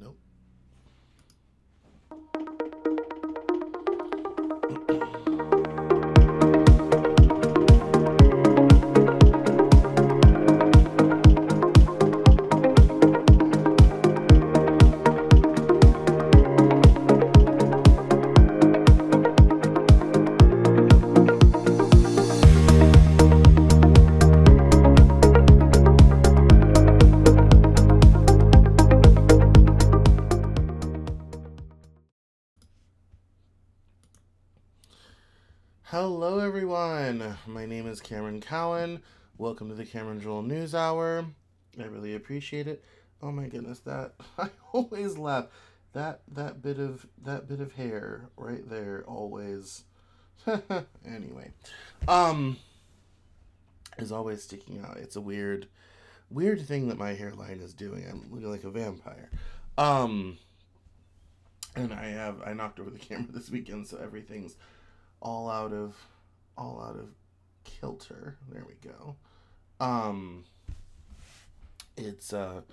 Nope. Hello everyone, my name is Cameron Cowan. Welcome to the Cameron Journal Newshour. I really appreciate it. Oh my goodness, that I always laugh. That bit of hair right there always anyway. Is always sticking out. It's a weird thing that my hairline is doing. I'm looking like a vampire. And I knocked over the camera this weekend, so everything's all out of kilter. There we go. It's and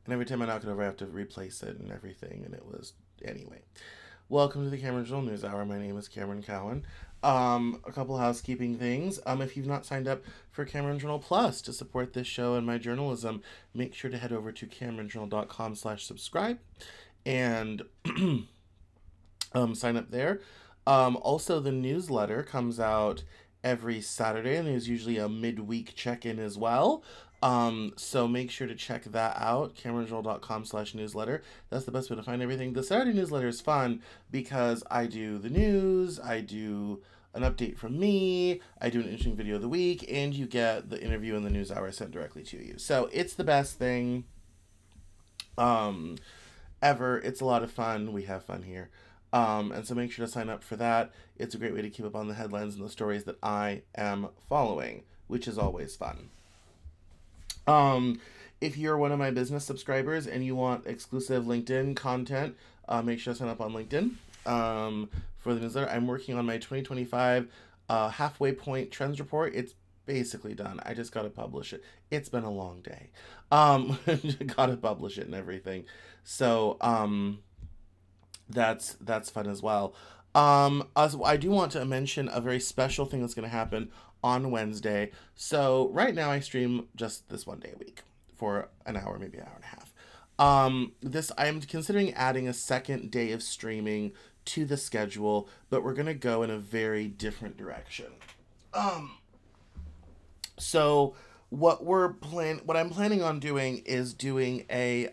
every time I knock it over I have to replace it and everything, and it was anyway. Welcome to the Cameron Journal Newshour. My name is Cameron Cowan. A couple housekeeping things. If you've not signed up for Cameron Journal Plus to support this show and my journalism, make sure to head over to CameronJournal.com/subscribe and sign up there. Also, the newsletter comes out every Saturday, and there's usually a midweek check-in as well. So make sure to check that out, CameronJournal.com/newsletter. That's the best way to find everything. The Saturday newsletter is fun because I do the news, I do an update from me, I do an interesting video of the week, and you get the interview and the news hour sent directly to you. So it's the best thing ever. It's a lot of fun. We have fun here. And so make sure to sign up for that. It's a great way to keep up on the headlines and the stories that I am following, which is always fun. If you're one of my business subscribers and you want exclusive LinkedIn content, make sure to sign up on LinkedIn for the newsletter. I'm working on my 2025 halfway point trends report. It's basically done. I just got to publish it. It's been a long day. Got to publish it and everything. So, that's fun as well. I do want to mention a very special thing that's going to happen on Wednesday. So right now I stream just this one day a week for an hour, maybe an hour and a half. I'm considering adding a second day of streaming to the schedule, but we're going to go in a very different direction. So what I'm planning on doing is doing a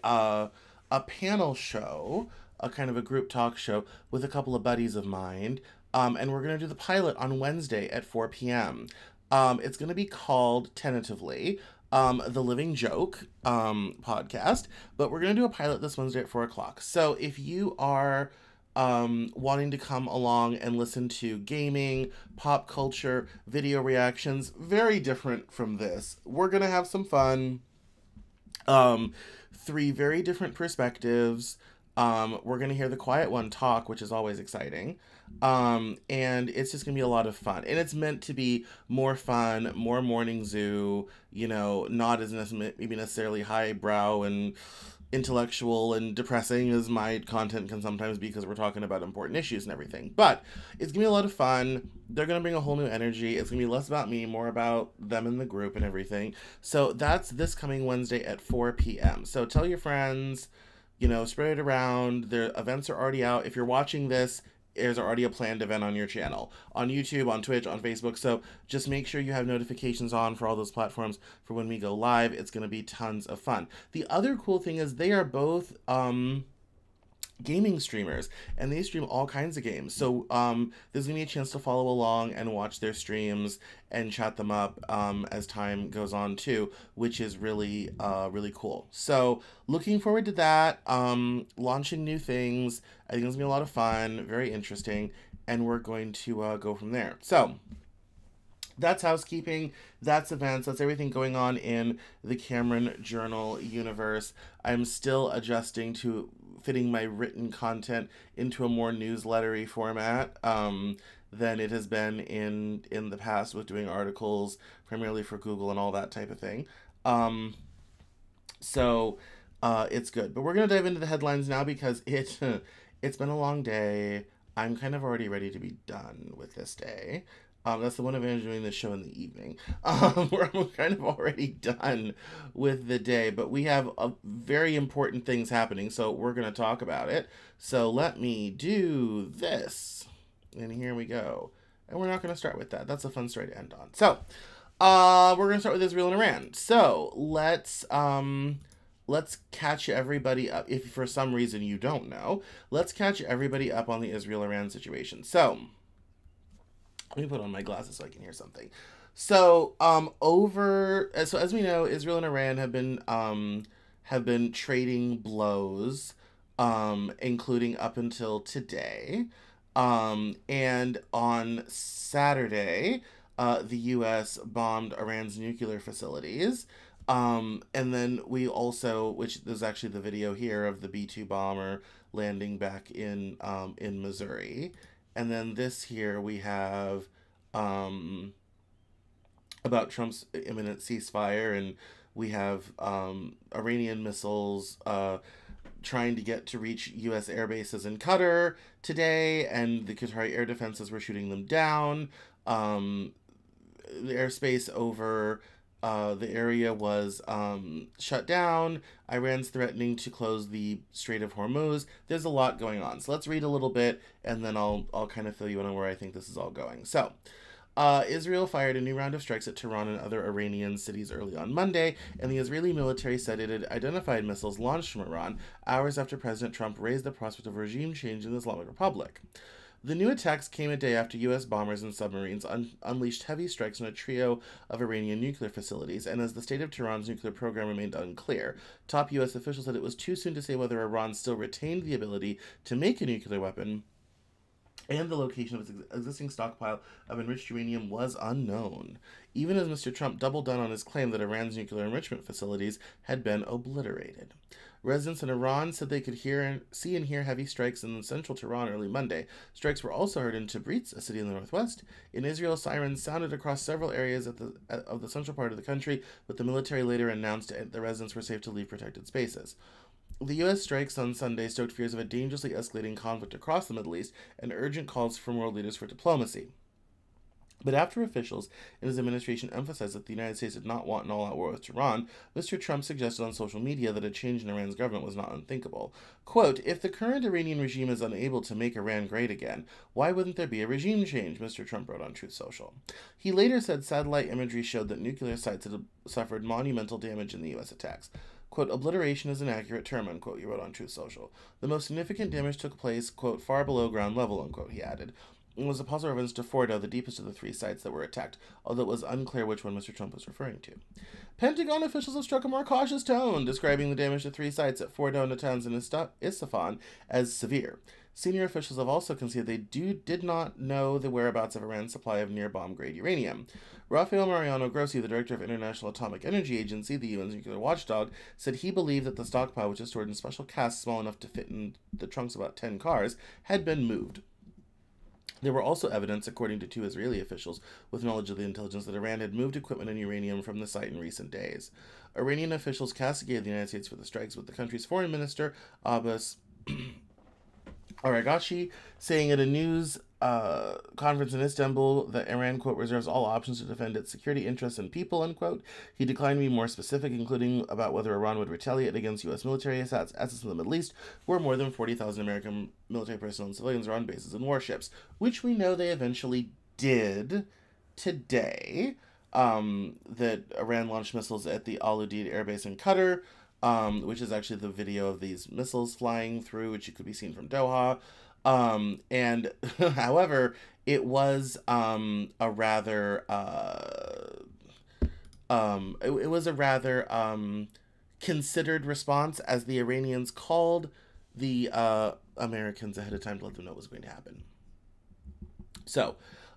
panel show, a kind of a group talk show with a couple of buddies of mine. And we're going to do the pilot on Wednesday at 4 p.m. It's going to be called, tentatively, The Living Joke podcast. But we're going to do a pilot this Wednesday at 4 o'clock. So if you are wanting to come along and listen to gaming, pop culture, video reactions, very different from this, we're going to have some fun. 3 very different perspectives. We're going to hear the quiet one talk, which is always exciting. And it's just going to be a lot of fun. And it's meant to be more fun, more morning zoo, not as maybe necessarily highbrow and intellectual and depressing as my content can sometimes be, because we're talking about important issues and everything. But it's going to be a lot of fun. They're going to bring a whole new energy. It's going to be less about me, more about them and the group and everything. So that's this coming Wednesday at 4 p.m. So tell your friends, spread it around. The events are already out. If you're watching this, there's already a planned event on your channel, on YouTube, on Twitch, on Facebook. So just make sure you have notifications on for all those platforms for when we go live. It's going to be tons of fun. The other cool thing is they are both gaming streamers, and they stream all kinds of games. So there's gonna be a chance to follow along and watch their streams and chat them up as time goes on too, which is really really cool. So looking forward to that. Launching new things. I think it's gonna be a lot of fun, very interesting, and we're going to go from there. So that's housekeeping, that's events, that's everything going on in the Cameron Journal universe. I'm still adjusting to fitting my written content into a more newslettery format than it has been in the past, with doing articles primarily for Google and all that type of thing. So It's good. But we're going to dive into the headlines now because it's been a long day. I'm kind of already ready to be done with this day. That's the one advantage of doing this show in the evening. Where I'm kind of already done with the day, but we have very important things happening, so we're going to talk about it. So let me do this. And here we go. And we're not going to start with that. That's a fun story to end on. So, we're going to start with Israel and Iran. So, let's catch everybody up. If for some reason you don't know, let's catch everybody up on the Israel-Iran situation. So, let me put on my glasses so I can hear something. So, so as we know, Israel and Iran have been trading blows, including up until today. And on Saturday, the U.S. bombed Iran's nuclear facilities. And then we also, which is actually the video here of the B-2 bomber landing back in Missouri. And then this here we have about Trump's imminent ceasefire, and we have Iranian missiles trying to get to reach U.S. air bases in Qatar today, and the Qatari air defenses were shooting them down. The airspace over the area was shut down. Iran's threatening to close the Strait of Hormuz. There's a lot going on. So let's read a little bit, and then I'll kind of fill you in on where I think this is all going. So, Israel fired a new round of strikes at Tehran and other Iranian cities early on Monday, and the Israeli military said it had identified missiles launched from Iran hours after President Trump raised the prospect of regime change in the Islamic Republic. The new attacks came a day after U.S. bombers and submarines unleashed heavy strikes on a trio of Iranian nuclear facilities, and as the state of Tehran's nuclear program remained unclear, top U.S. officials said it was too soon to say whether Iran still retained the ability to make a nuclear weapon, and the location of its existing stockpile of enriched uranium was unknown, even as Mr. Trump doubled down on his claim that Iran's nuclear enrichment facilities had been obliterated. Residents in Iran said they could see and hear heavy strikes in central Tehran early Monday. Strikes were also heard in Tabriz, a city in the northwest. In Israel, sirens sounded across several areas of the central part of the country, but the military later announced the residents were safe to leave protected spaces. The U.S. strikes on Sunday stoked fears of a dangerously escalating conflict across the Middle East and urgent calls from world leaders for diplomacy. But after officials in his administration emphasized that the United States did not want an all-out war with Tehran, Mr. Trump suggested on social media that a change in Iran's government was not unthinkable. Quote, "If the current Iranian regime is unable to make Iran great again, why wouldn't there be a regime change?" Mr. Trump wrote on Truth Social. He later said satellite imagery showed that nuclear sites had suffered monumental damage in the U.S. attacks. Quote, "Obliteration is an accurate term," unquote, he wrote on Truth Social. "The most significant damage took place, quote, far below ground level," unquote, he added. It was a possible reference to Fordo, the deepest of the three sites that were attacked, although it was unclear which one Mr. Trump was referring to. Pentagon officials have struck a more cautious tone, describing the damage to three sites at Fordo, Natanz, and Isfahan as severe. Senior officials have also conceded they did not know the whereabouts of Iran's supply of near-bomb-grade uranium. Rafael Mariano Grossi, the director of International Atomic Energy Agency, the UN's nuclear watchdog, said he believed that the stockpile, which is stored in special casks small enough to fit in the trunks of about 10 cars, had been moved. There were also evidence, according to two Israeli officials with knowledge of the intelligence, that Iran had moved equipment and uranium from the site in recent days. Iranian officials castigated the United States for the strikes, with the country's foreign minister, Abbas Araghchi, saying at a news conference in Istanbul that Iran, quote, reserves all options to defend its security interests and people, unquote. He declined to be more specific, including about whether Iran would retaliate against U.S. military assets in the Middle East, where more than 40,000 American military personnel and civilians are on bases and warships, which we know they eventually did today. That Iran launched missiles at the Al Udeid Air Base in Qatar, which is actually the video of these missiles flying through, which could be seen from Doha. And however, it was a rather considered response, as the Iranians called the Americans ahead of time to let them know what was going to happen. So,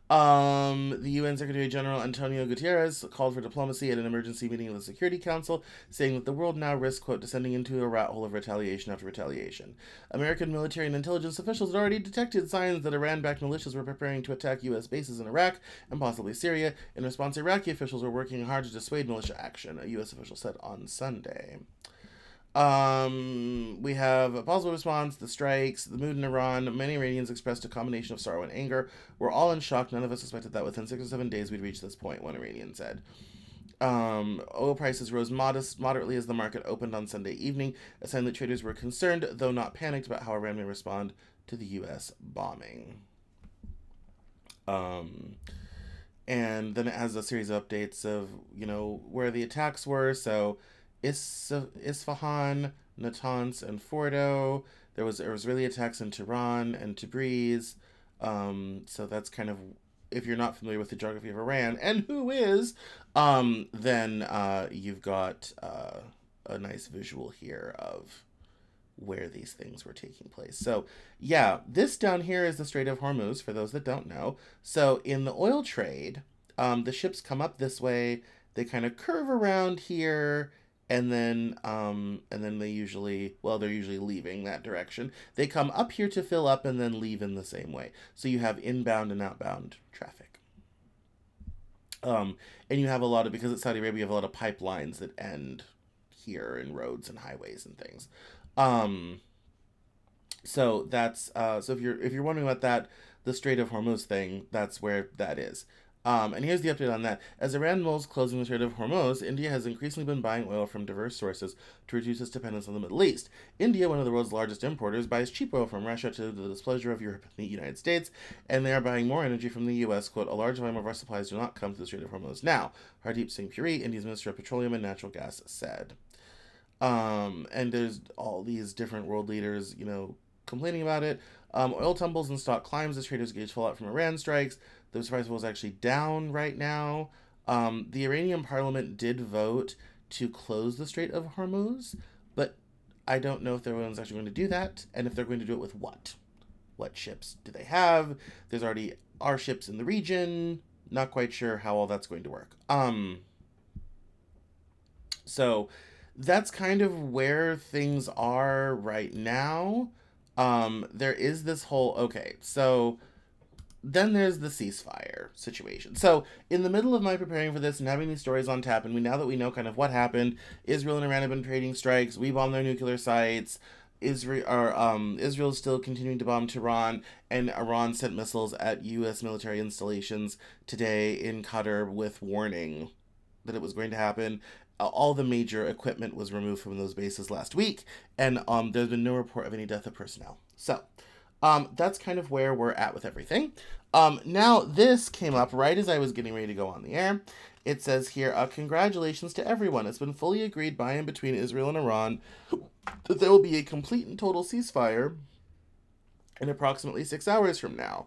the UN Secretary General Antonio Guterres called for diplomacy at an emergency meeting of the Security Council, saying that the world now risks, quote, descending into a rat hole of retaliation after retaliation. American military and intelligence officials had already detected signs that Iran-backed militias were preparing to attack U.S. bases in Iraq and possibly Syria. In response, Iraqi officials were working hard to dissuade militia action, a U.S. official said on Sunday. We have a positive response, the strikes, the mood in Iran. Many Iranians expressed a combination of sorrow and anger. We're all in shock. None of us expected that within 6 or 7 days we'd reach this point, one Iranian said. Oil prices rose moderately as the market opened on Sunday evening, a sign that traders were concerned, though not panicked, about how Iran may respond to the U.S. bombing. And then it has a series of updates of, where the attacks were. So Isfahan, Natanz, and Fordo. There was Israeli attacks in Tehran and Tabriz. So that's kind of, if you're not familiar with the geography of Iran, and who is, then you've got a nice visual here of where these things were taking place. So yeah, this down here is the Strait of Hormuz, for those that don't know. So in the oil trade, the ships come up this way, they kind of curve around here, and then they usually, well, they're usually leaving that direction. They come up here to fill up and then leave in the same way. So you have inbound and outbound traffic. And you have a lot of, because it's Saudi Arabia, you have a lot of pipelines that end here, and roads and highways and things. So that's, so if you're wondering about that, the Strait of Hormuz thing, that's where that is. And here's the update on that. As Iran mulls closing the Strait of Hormuz, India has increasingly been buying oil from diverse sources to reduce its dependence on the Middle East. India, one of the world's largest importers, buys cheap oil from Russia to the displeasure of Europe and the United States, and they are buying more energy from the U.S. Quote, a large volume of our supplies do not come to the Strait of Hormuz now, Hardeep Singh Puri, India's Minister of Petroleum and Natural Gas, said. And there's all these different world leaders, complaining about it. Oil tumbles and stock climbs as traders gauge fallout from Iran strikes. The price was actually down right now. The Iranian parliament did vote to close the Strait of Hormuz, but I don't know if everyone's actually going to do that, and if they're going to do it with what. What ships do they have? There's already our ships in the region. Not quite sure how all that's going to work. So that's kind of where things are right now. There is this whole, okay, so then there's the ceasefire situation. So in the middle of my preparing for this and having these stories on tap, and now that we know kind of what happened, Israel and Iran have been trading strikes, we bombed their nuclear sites, Israel's still continuing to bomb Tehran, and Iran sent missiles at U.S. military installations today in Qatar with warning that it was going to happen. All the major equipment was removed from those bases last week, and there's been no report of any death of personnel. So that's kind of where we're at with everything. Now, this came up right as I was getting ready to go on the air. It says here, congratulations to everyone. It's been fully agreed by and between Israel and Iran that there will be a complete and total ceasefire in approximately 6 hours from now.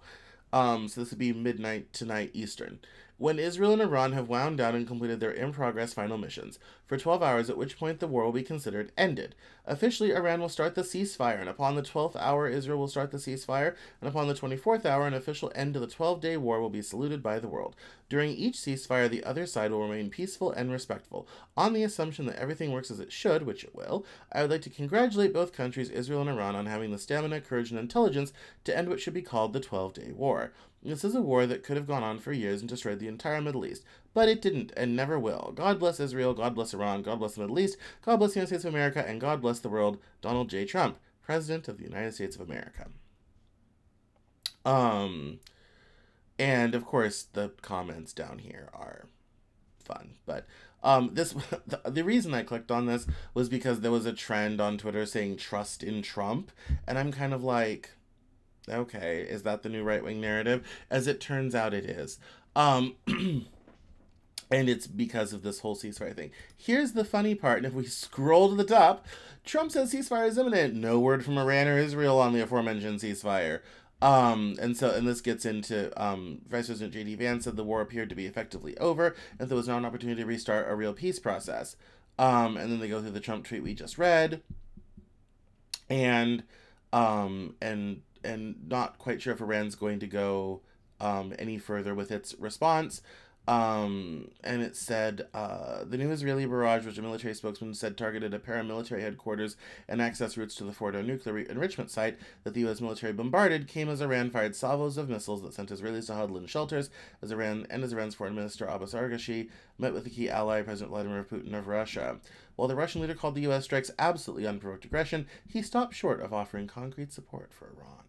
So this would be midnight tonight Eastern, when Israel and Iran have wound down and completed their in-progress final missions, for 12 hours, at which point the war will be considered ended. Officially, Iran will start the ceasefire, and upon the 12th hour, Israel will start the ceasefire, and upon the 24th hour, an official end to the 12-day war will be saluted by the world. During each ceasefire, the other side will remain peaceful and respectful. On the assumption that everything works as it should, which it will, I would like to congratulate both countries, Israel and Iran, on having the stamina, courage, and intelligence to end what should be called the 12-day war. This is a war that could have gone on for years and destroyed the entire Middle East, but it didn't and never will. God bless Israel, God bless Iran, God bless the Middle East, God bless the United States of America, and God bless the world. Donald J. Trump, President of the United States of America. And of course the comments down here are fun, but the reason I clicked on this was because there was a trend on Twitter saying trust in Trump, and I'm kind of like, okay, is that the new right-wing narrative? As it turns out, it is. And it's because of this whole ceasefire thing. Here's the funny part, and if we scroll to the top, Trump says ceasefire is imminent. No word from Iran or Israel on the aforementioned ceasefire. And this gets into, Vice President J.D. Vance said the war appeared to be effectively over, and there was now an opportunity to restart a real peace process. And then they go through the Trump tweet we just read, and not quite sure if Iran's going to go any further with its response. And it said, the new Israeli barrage, which a military spokesman said targeted a paramilitary headquarters and access routes to the Fordo nuclear enrichment site that the U.S. military bombarded, came as Iran fired salvos of missiles that sent Israelis to huddle in shelters as Iran's foreign minister Abbas Araghchi met with the key ally, President Vladimir Putin of Russia. While the Russian leader called the U.S. strikes absolutely unprovoked aggression, he stopped short of offering concrete support for Iran.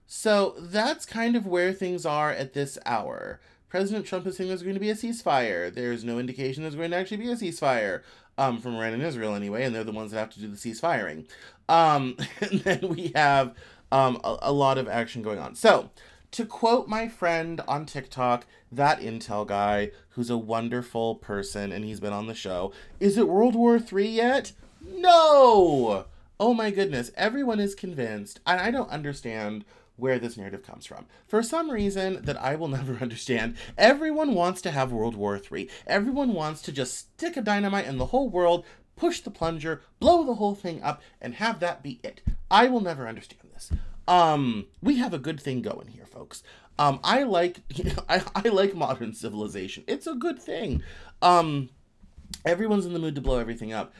So that's kind of where things are at this hour. President Trump is saying there's going to be a ceasefire. There's no indication there's going to actually be a ceasefire, from Iran and Israel anyway, and they're the ones that have to do the ceasefiring. And then we have a lot of action going on. So, to quote my friend on TikTok, that intel guy, who's a wonderful person, and he's been on the show, is it World War III yet? No! Oh my goodness, everyone is convinced, and I don't understand where this narrative comes from. For some reason that I will never understand, everyone wants to have World War III. Everyone wants to just stick a dynamite in the whole world, push the plunger, blow the whole thing up, and have that be it. I will never understand this. We have a good thing going here, folks. I like modern civilization. It's a good thing. Everyone's in the mood to blow everything up.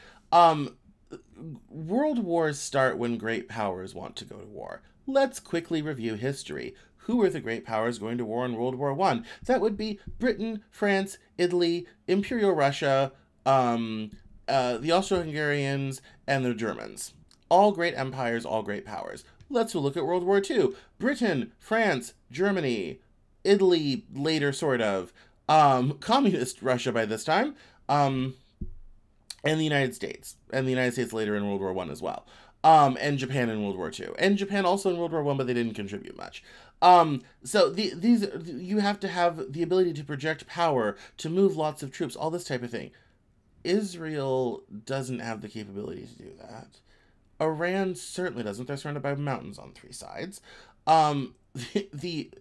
World wars start when great powers want to go to war. Let's quickly review history. Who were the great powers going to war in World War I? That would be Britain, France, Italy, Imperial Russia, the Austro-Hungarians, and the Germans. All great empires, all great powers. Let's look at World War II. Britain, France, Germany, Italy later, sort of, communist Russia by this time, and the United States. And the United States later in World War I as well. And Japan in World War II. And Japan also in World War I, but they didn't contribute much. So these you have to have the ability to project power, to move lots of troops, all this type of thing. Israel doesn't have the capability to do that. Iran certainly doesn't. They're surrounded by mountains on three sides. If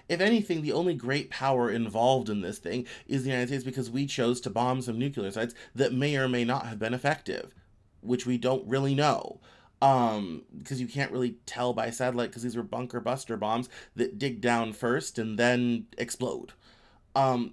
anything, the only great power involved in this thing is the United States, because we chose to bomb some nuclear sites that may or may not have been effective, which we don't really know. Because you can't really tell by satellite, because these were bunker buster bombs that dig down first and then explode.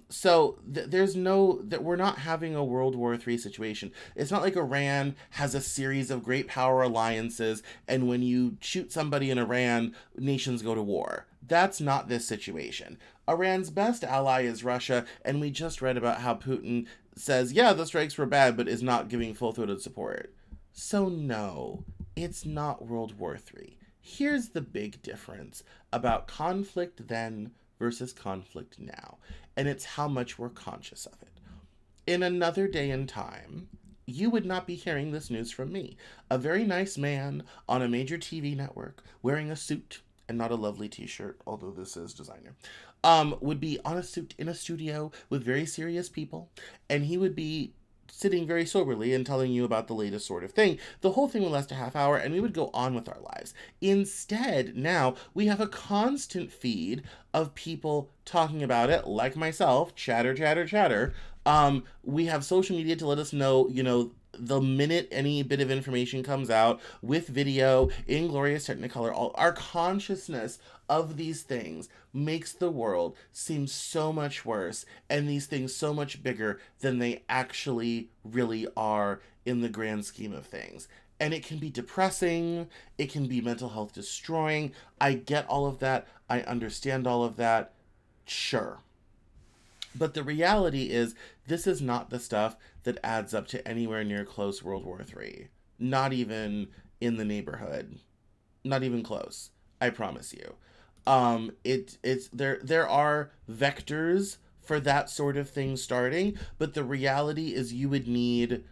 So there's no, that we're not having a World War III situation. It's not like Iran has a series of great power alliances, and when you shoot somebody in Iran, nations go to war. That's not this situation. Iran's best ally is Russia, and we just read about how Putin says, yeah, the strikes were bad, but is not giving full-throated support. So no, it's not World War III. Here's the big difference about conflict then versus conflict now, and it's how much we're conscious of it. In another day and time, you would not be hearing this news from me. A very nice man on a major TV network wearing a suit and not a lovely t-shirt, although this is designer, would be on a suit in a studio with very serious people, and he would be sitting very soberly and telling you about the latest sort of thing. The whole thing would last a half hour, and we would go on with our lives. Instead, now, we have a constant feed of people talking about it, like myself, chatter, chatter, chatter. We have social media to let us know, the minute any bit of information comes out, with video, in glorious Technicolor. All our consciousness of these things makes the world seem so much worse, and these things so much bigger than they actually really are in the grand scheme of things. And it can be depressing, it can be mental health destroying. I get all of that, I understand all of that, sure. But the reality is, this is not the stuff that adds up to anywhere near close World War III. Not even in the neighborhood. Not even close. I promise you. There are vectors for that sort of thing starting, but the reality is you would need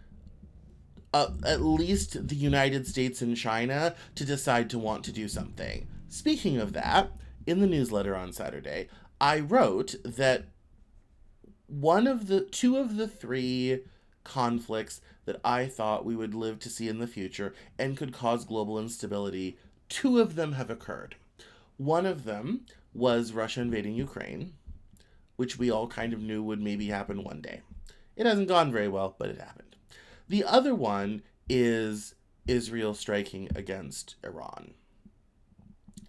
at least the United States and China to decide to want to do something. Speaking of that, in the newsletter on Saturday, I wrote that two of the three conflicts that I thought we would live to see in the future and could cause global instability, two of them have occurred. One of them was Russia invading Ukraine, which we all kind of knew would maybe happen one day. It hasn't gone very well, but it happened. The other one is Israel striking against Iran.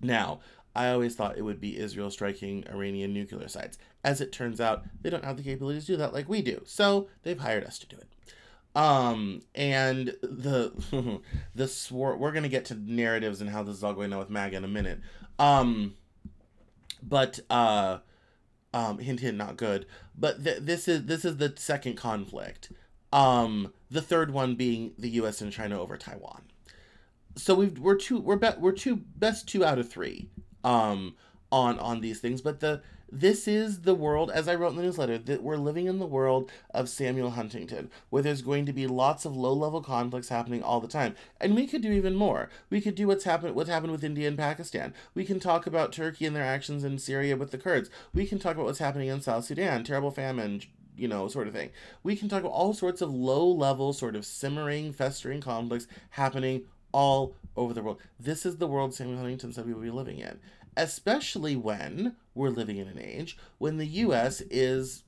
Now, I always thought it would be Israel striking Iranian nuclear sites. As it turns out, they don't have the capability to do that like we do. So they've hired us to do it. And the we're gonna get to narratives and how this is all going on with MAGA in a minute. But hint hint, not good. But this is the second conflict. The third one being the U.S. and China over Taiwan. So we're best 2 out of 3 on these things. But this is the world, as I wrote in the newsletter, that we're living in the world of Samuel Huntington, where there's going to be lots of low-level conflicts happening all the time. And we could do even more. We could do what's happened with India and Pakistan. We can talk about Turkey and their actions in Syria with the Kurds. We can talk about what's happening in South Sudan, terrible famine, sort of thing. We can talk about all sorts of low-level, sort of simmering, festering conflicts happening all over the world. This is the world Samuel Huntington said we would be living in. Especially when we're living in an age when the U.S. is,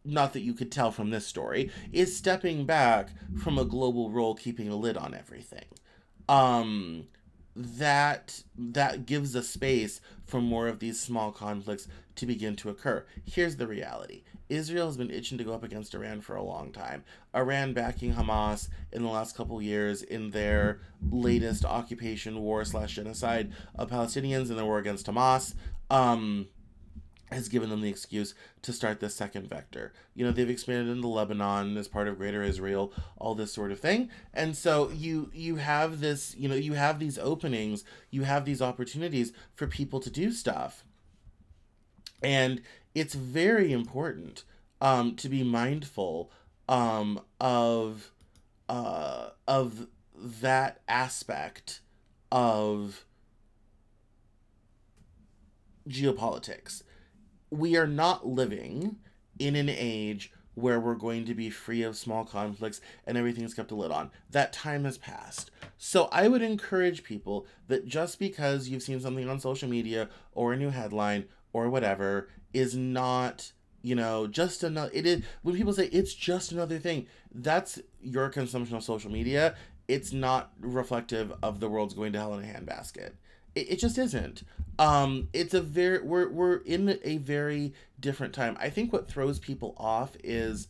not that you could tell from this story, is stepping back from a global role, keeping a lid on everything. That gives a space for more of these small conflicts to begin to occur. Here's the reality. Israel has been itching to go up against Iran for a long time. Iran backing Hamas in the last couple years in their latest occupation war / genocide of Palestinians in the war against Hamas, has given them the excuse to start this second vector. They've expanded into Lebanon as part of Greater Israel, all this sort of thing. And so you have this, you have these openings, you have these opportunities for people to do stuff. And it's very important to be mindful of that aspect of geopolitics. We are not living in an age where we're going to be free of small conflicts and everything's kept a lid on. That time has passed. So I would encourage people that just because you've seen something on social media or a new headline or whatever is not, just another, it is, when people say it's just another thing, that's your consumption of social media. It's not reflective of the world's going to hell in a handbasket. It just isn't. It's we're in a very different time. I think what throws people off is,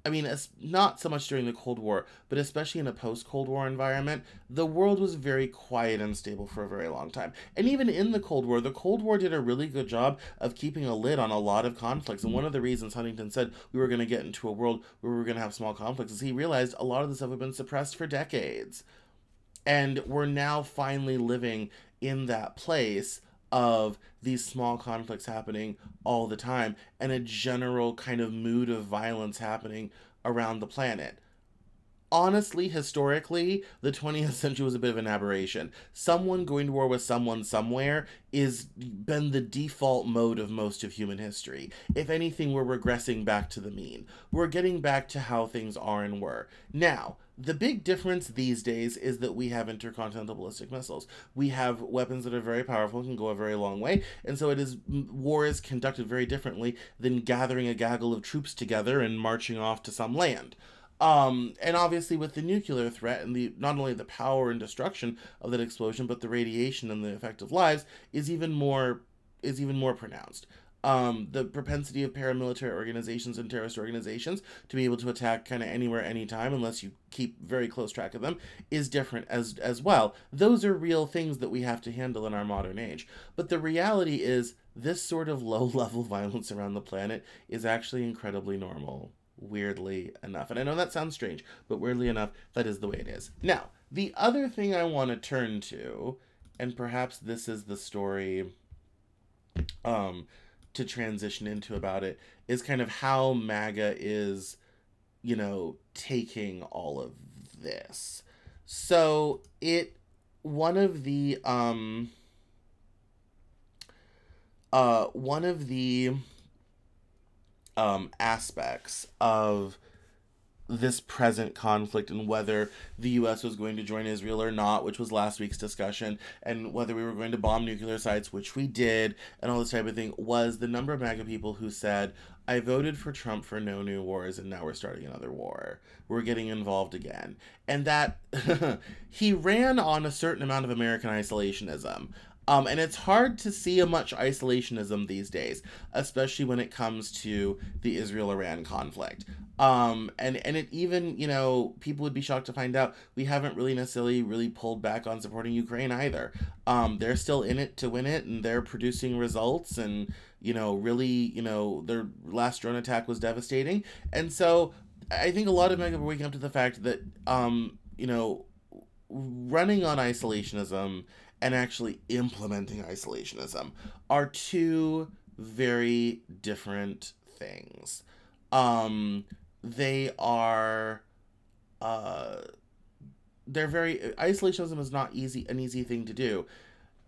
it's not so much during the Cold War, but especially in a post-Cold War environment, the world was very quiet and stable for a very long time. And even in the Cold War did a really good job of keeping a lid on a lot of conflicts. And one of the reasons Huntington said we were going to get into a world where we were going to have small conflicts is he realized a lot of this stuff had been suppressed for decades. And we're now finally living in that place of these small conflicts happening all the time and a general kind of mood of violence happening around the planet. Honestly, historically, the 20th century was a bit of an aberration. Someone going to war with someone somewhere is been the default mode of most of human history. If anything, we're regressing back to the mean. We're getting back to how things are and were. Now, the big difference these days is that we have intercontinental ballistic missiles. We have weapons that are very powerful and can go a very long way, and so war is conducted very differently than gathering a gaggle of troops together and marching off to some land. And obviously with the nuclear threat and not only the power and destruction of that explosion, but the radiation and the effect of lives is even more pronounced. The propensity of paramilitary organizations and terrorist organizations to be able to attack kind of anywhere, anytime, unless you keep very close track of them, is different as well. Those are real things that we have to handle in our modern age. But the reality is this sort of low-level violence around the planet is actually incredibly normal. Weirdly enough. And I know that sounds strange, but weirdly enough, that is the way it is. Now, the other thing I want to turn to, and perhaps this is the story to transition into about it, is kind of how MAGA is, taking all of this. So one of the aspects of this present conflict and whether the U.S. was going to join Israel or not, which was last week's discussion, and whether we were going to bomb nuclear sites, which we did, and all this type of thing, was the number of MAGA people who said, I voted for Trump for no new wars, and now we're starting another war. We're getting involved again. And that he ran on a certain amount of American isolationism. And it's hard to see much isolationism these days, especially when it comes to the Israel-Iran conflict. And it even, people would be shocked to find out we haven't really necessarily really pulled back on supporting Ukraine either. They're still in it to win it, and they're producing results, and, really, their last drone attack was devastating. And so I think a lot of MAGA are waking up to the fact that, running on isolationism and actually implementing isolationism are two very different things. They are, they're very, isolationism is not an easy thing to do.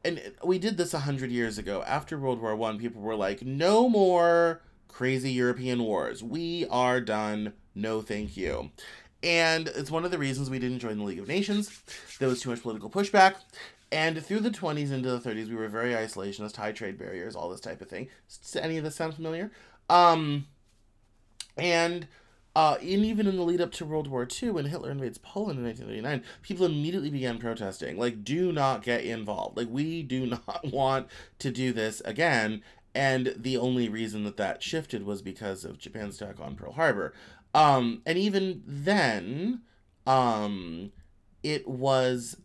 And we did this 100 years ago. After World War I, people were like, no more crazy European wars. We are done. No, thank you. And it's one of the reasons we didn't join the League of Nations. There was too much political pushback. And through the 20s into the 30s, we were very isolationist, high trade barriers, all this type of thing. Does any of this sound familiar? And even in the lead up to World War II, when Hitler invades Poland in 1939, people immediately began protesting. Like, do not get involved. Like, we do not want to do this again. And the only reason that shifted was because of Japan's attack on Pearl Harbor. And even then, it was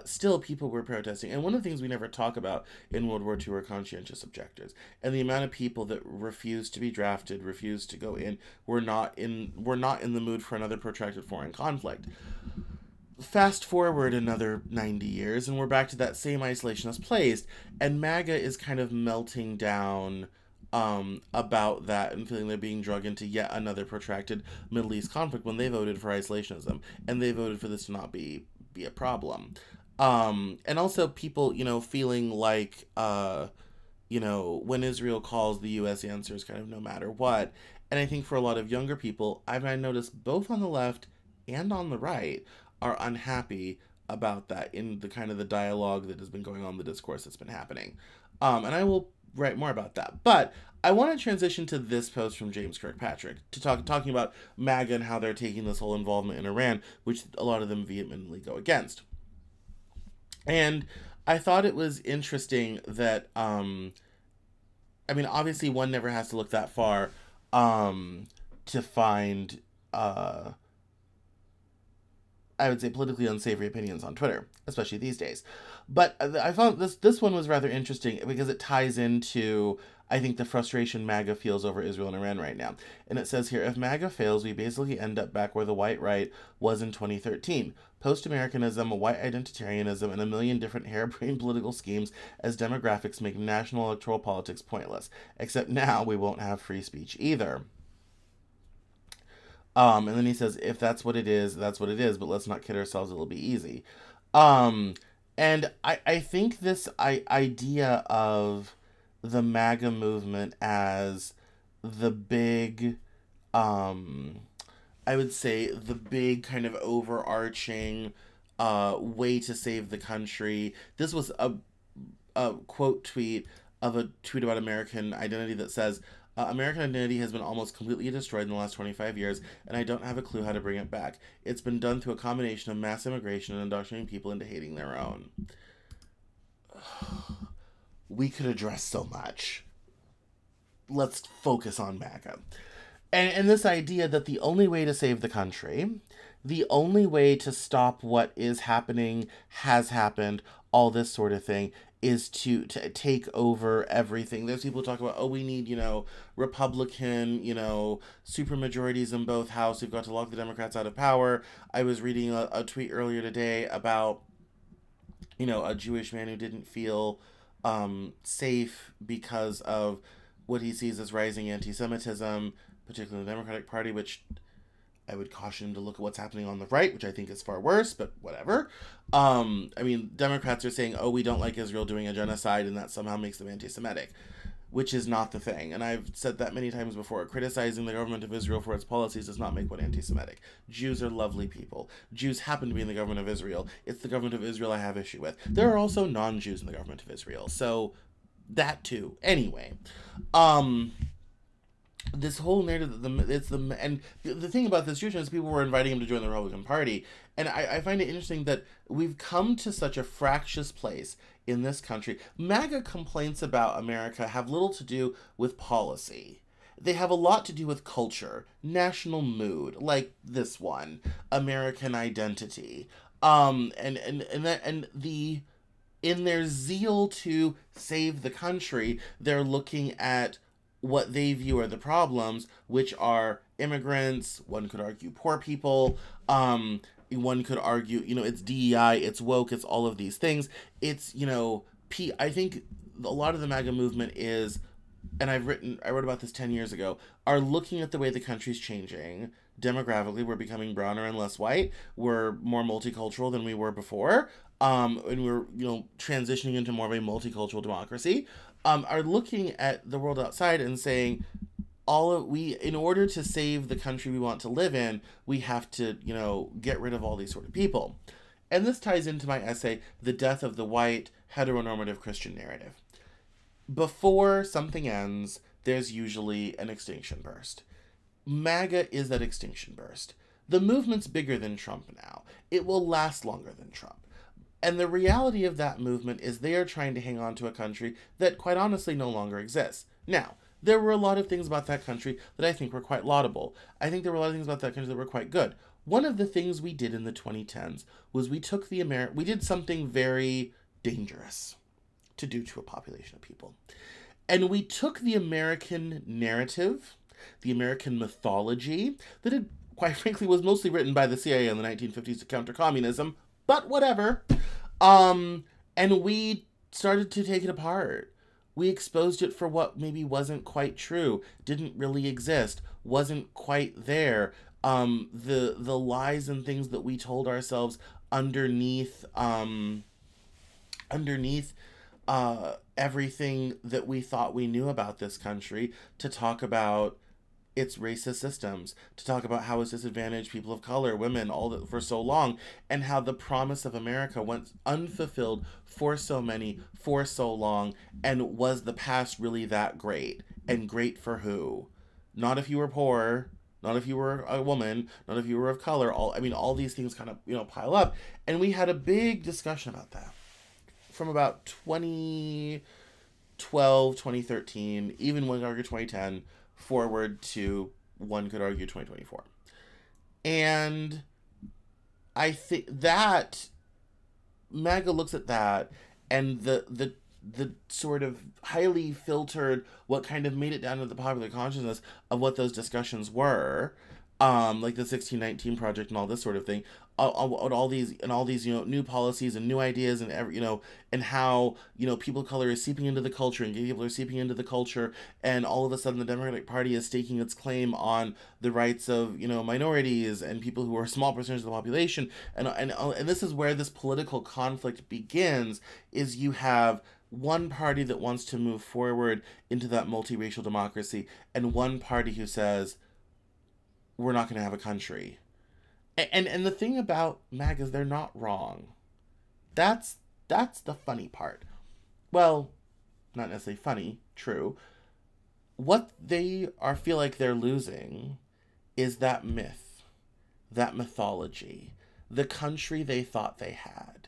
still people were protesting. And one of the things we never talk about in World War II are conscientious objectors. And the amount of people that refused to be drafted, refused to go in, were not in the mood for another protracted foreign conflict. Fast forward another 90 years, and we're back to that same isolationist place. And MAGA is kind of melting down about that and feeling they're being dragged into yet another protracted Middle East conflict when they voted for isolationism, and they voted for this to not be a problem. And also people, feeling like, when Israel calls, the U.S. answers kind of no matter what. And I think for a lot of younger people, I've noticed both on the left and on the right are unhappy about that in the kind of the dialogue that has been going on, the discourse that's been happening. And I will write more about that. But I want to transition to this post from James Kirkpatrick to talking about MAGA and how they're taking this whole involvement in Iran, which a lot of them vehemently go against. And I thought it was interesting that, obviously one never has to look that far to find, I would say, politically unsavory opinions on Twitter, especially these days. But I found this one was rather interesting because it ties into, I think, the frustration MAGA feels over Israel and Iran right now. And it says here, if MAGA fails, we basically end up back where the white right was in 2013. Post-Americanism, white identitarianism, and a million different harebrained political schemes as demographics make national electoral politics pointless. Except now we won't have free speech either. And then he says, if that's what it is, that's what it is, but let's not kid ourselves, it'll be easy. And I think this idea of the MAGA movement as the big, I would say, the big kind of overarching way to save the country. This was a quote tweet of a tweet about American identity that says, American identity has been almost completely destroyed in the last 25 years, and I don't have a clue how to bring it back. It's been done through a combination of mass immigration and indoctrinating people into hating their own. We could address so much. Let's focus on MAGA. And this idea that the only way to save the country, the only way to stop what is happening, has happened, all this sort of thing, is to take over everything. There's people who talk about, we need, Republican, supermajorities in both houses. We've got to lock the Democrats out of power. I was reading a tweet earlier today about, a Jewish man who didn't feel safe because of what he sees as rising anti-Semitism, particularly in the Democratic Party, which I would caution him to look at what's happening on the right, which I think is far worse, but whatever. Democrats are saying, we don't like Israel doing a genocide, and that somehow makes them anti-Semitic, which is not the thing. And I've said that many times before. Criticizing the government of Israel for its policies does not make one anti-Semitic. Jews are lovely people. Jews happen to be in the government of Israel. It's the government of Israel I have issue with. There are also non-Jews in the government of Israel, so that too. Anyway, this whole narrative, and the thing about this Jewish is people were inviting him to join the Republican Party, And I find it interesting that we've come to such a fractious place in this country. MAGA complaints about America have little to do with policy. They have a lot to do with culture, national mood, like this one, American identity. And in their zeal to save the country, they're looking at what they view are the problems, which are immigrants, one could argue poor people, one could argue, it's DEI, it's woke, it's all of these things. It's, I think a lot of the MAGA movement is, and I wrote about this 10 years ago, are looking at the way the country's changing. Demographically, we're becoming browner and less white. We're more multicultural than we were before. And we're, transitioning into more of a multicultural democracy. Are looking at the world outside and saying, in order to save the country we want to live in, we have to, get rid of all these sort of people. And this ties into my essay, The Death of the White Heteronormative Christian Narrative. Before something ends, there's usually an extinction burst. MAGA is that extinction burst. The movement's bigger than Trump now. It will last longer than Trump. And the reality of that movement is they are trying to hang on to a country that, quite honestly, no longer exists. Now, there were a lot of things about that country that I think were quite laudable. I think there were a lot of things about that country that were quite good. One of the things we did in the 2010s was we did something very dangerous to do to a population of people. And we took the American narrative, the American mythology, that had, quite frankly, was mostly written by the CIA in the 1950s to counter communism, but whatever. And we started to take it apart. We exposed it for what maybe wasn't quite true, didn't really exist, wasn't quite there. The lies and things that we told ourselves underneath everything that we thought we knew about this country, to talk about its racist systems, to talk about how it's disadvantaged people of color, women, all that for so long, and how the promise of America went unfulfilled for so many, for so long, and was the past really that great? And great for who? Not if you were poor, not if you were a woman, not if you were of color, all these things kind of, pile up. And we had a big discussion about that from about 2012, 2013, even one could argue 2010, forward to, one could argue, 2024. And I think that MAGA looks at that, and the sort of highly filtered, what kind of made it down to the popular consciousness of what those discussions were, like the 1619 Project and all this sort of thing, all these new policies and new ideas and and how people of color is seeping into the culture and gay people are seeping into the culture, and all of a sudden the Democratic Party is staking its claim on the rights of minorities and people who are a small percentage of the population, and this is where this political conflict begins. Is you have one party that wants to move forward into that multiracial democracy, and one party who says, we're not going to have a country. And the thing about MAGA is they're not wrong. That's the funny part. Well, not necessarily funny, true. What they feel like they're losing is that myth, that mythology, the country they thought they had.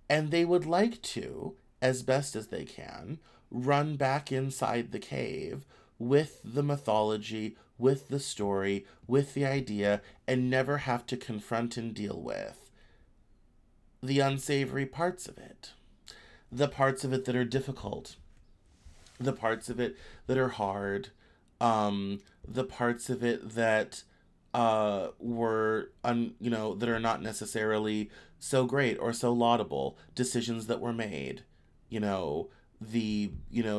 And they would like to, as best as they can, run back inside the cave with the mythology, with the story, with the idea, and never have to confront and deal with the unsavory parts of it. The parts of it that are difficult. The parts of it that are hard. The parts of it that that are not necessarily so great or so laudable. Decisions that were made. The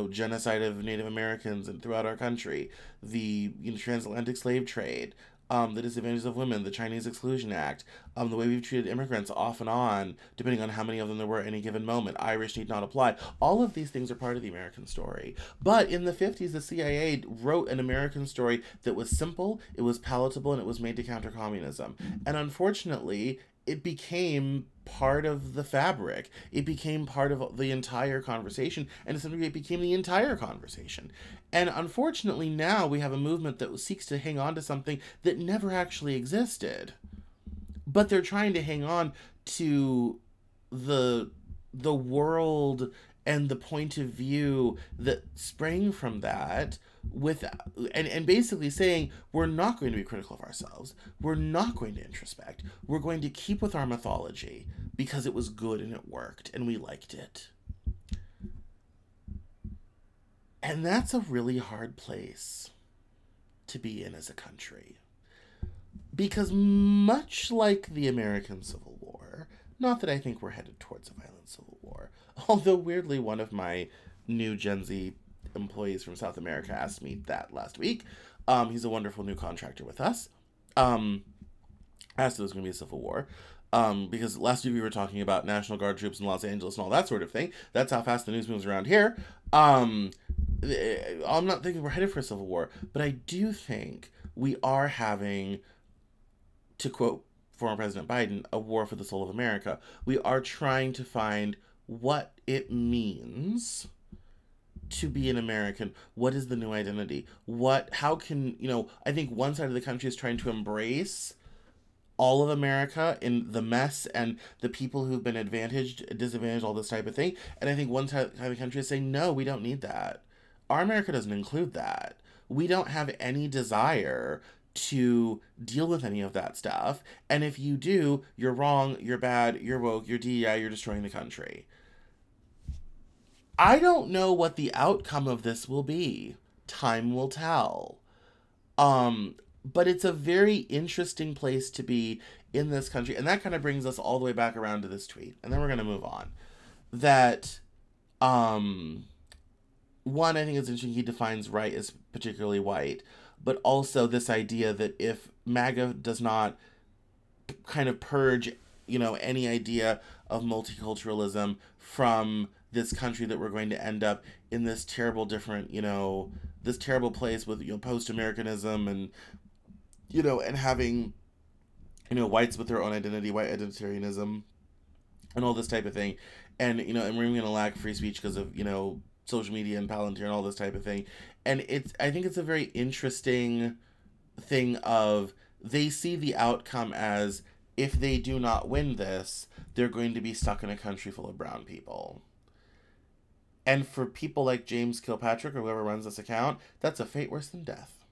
genocide of Native Americans and throughout our country, the transatlantic slave trade, the disadvantages of women, the Chinese Exclusion Act, the way we've treated immigrants off and on, depending on how many of them there were at any given moment. Irish need not apply. All of these things are part of the American story. But in the 50s, the CIA wrote an American story that was simple, it was palatable, and it was made to counter communism. And unfortunately, it became part of the fabric. It became part of the entire conversation, and to some degree it became the entire conversation. And unfortunately now we have a movement that seeks to hang on to something that never actually existed. but they're trying to hang on to the world and the point of view that sprang from that, with and basically saying we're not going to be critical of ourselves, we're not going to introspect, we're going to keep with our mythology because it was good and it worked and we liked it. And that's a really hard place to be in as a country, because much like the American Civil War, not that I think we're headed towards a violent civil war, although weirdly one of my new Gen Z employees from South America asked me that last week. He's a wonderful new contractor with us. Asked if there's going to be a civil war. Because last week we were talking about National Guard troops in Los Angeles and all that sort of thing. That's how fast the news moves around here. I'm not thinking we're headed for a civil war, but I do think we are having, to quote former President Biden, a war for the soul of America. We are trying to find what it means to be an American. What is the new identity? How can, I think one side of the country is trying to embrace all of America in the mess and the people who've been disadvantaged, all this type of thing. And I think one side of the country is saying, no, we don't need that. Our America doesn't include that. We don't have any desire to deal with any of that stuff. And if you do, you're wrong, you're bad, you're woke, you're DEI, you're destroying the country. I don't know what the outcome of this will be. Time will tell. But it's a very interesting place to be in this country. And that kind of brings us all the way back around to this tweet. And then we're going to move on. That, one, I think it's interesting, he defines right as particularly white. But also this idea that if MAGA does not kind of purge, any idea of multiculturalism from this country, that we're going to end up in this terrible different, this terrible place with, post-Americanism and, and having, whites with their own identity, white identitarianism, and all this type of thing. And, and we're going to lack free speech because of, social media and Palantir and all this type of thing. And I think it's a very interesting thing of, they see the outcome as, if they do not win this, they're going to be stuck in a country full of brown people. And for people like James Kilpatrick or whoever runs this account, that's a fate worse than death.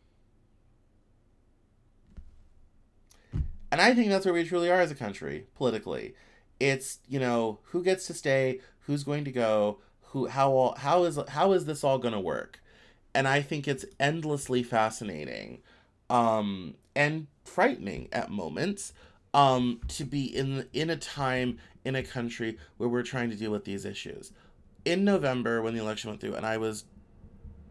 And I think that's where we truly are as a country, politically. It's, who gets to stay, who's going to go, how is this all going to work? And I think it's endlessly fascinating, and frightening at moments, to be in a time, in a country where we're trying to deal with these issues. In November, when the election went through, and I was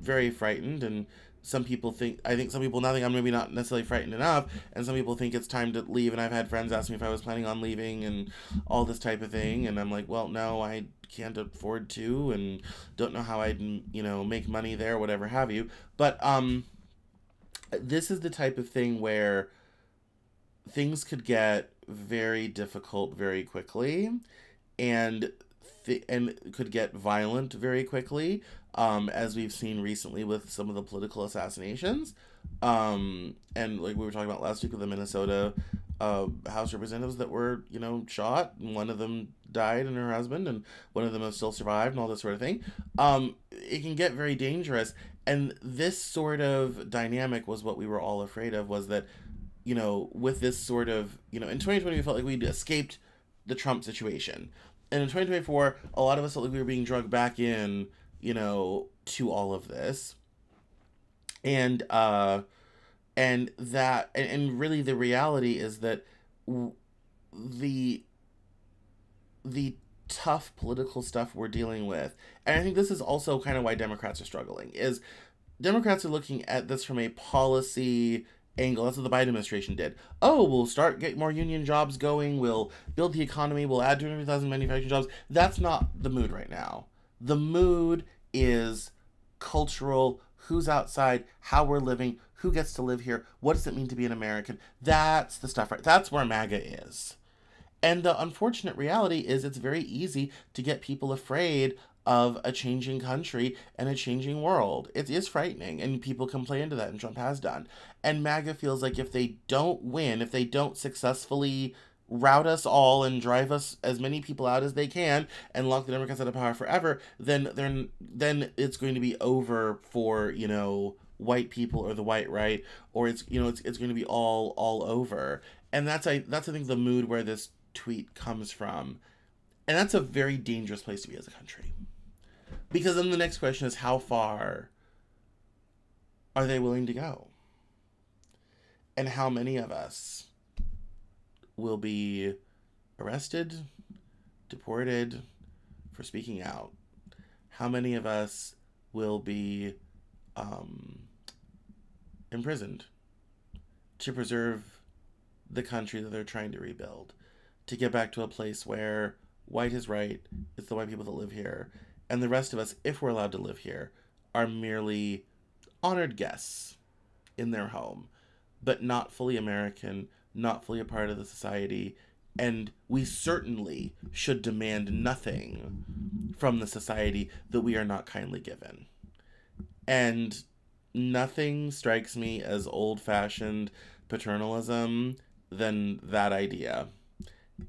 very frightened, and some people now think I'm maybe not necessarily frightened enough, and some people think it's time to leave, and I've had friends ask me if I was planning on leaving and all this type of thing, and I'm like, well, no, I can't afford to, and don't know how I'd, make money there, whatever have you. But this is the type of thing where things could get very difficult very quickly, and could get violent very quickly, as we've seen recently with some of the political assassinations, and like we were talking about last week with the Minnesota House representatives that were, shot, and one of them died, and her husband, and one of them has still survived, and all this sort of thing. It can get very dangerous, and this sort of dynamic was what we were all afraid of, was that, with this sort of, in 2020 we felt like we'd escaped the Trump situation. And in 2024, a lot of us felt like we were being drugged back in, to all of this. And really the reality is that the tough political stuff we're dealing with, and I think this is also kind of why Democrats are struggling, is Democrats are looking at this from a policy angle. That's what the Biden administration did. Oh, we'll get more union jobs going, we'll build the economy, we'll add 200,000 manufacturing jobs. That's not the mood right now. The mood is cultural, who's outside, how we're living, who gets to live here, what does it mean to be an American. That's the stuff, right? That's where MAGA is. And the unfortunate reality is it's very easy to get people afraid of a changing country and a changing world. It is frightening, and people can play into that, and Trump has done. And MAGA feels like if they don't win, if they don't successfully rout us all and drive us as many people out as they can and lock the Democrats out of power forever, then it's going to be over for, white people or the white right, or it's going to be all over. And that's I think the mood where this tweet comes from. And that's a very dangerous place to be as a country. Because then the next question is, how far are they willing to go? And how many of us will be arrested, deported for speaking out? How many of us will be imprisoned to preserve the country that they're trying to rebuild, to get back to a place where white is right, it's the white people that live here, and the rest of us, if we're allowed to live here, are merely honored guests in their home, but not fully American, not fully a part of the society, and we certainly should demand nothing from the society that we are not kindly given. And nothing strikes me as old-fashioned paternalism than that idea.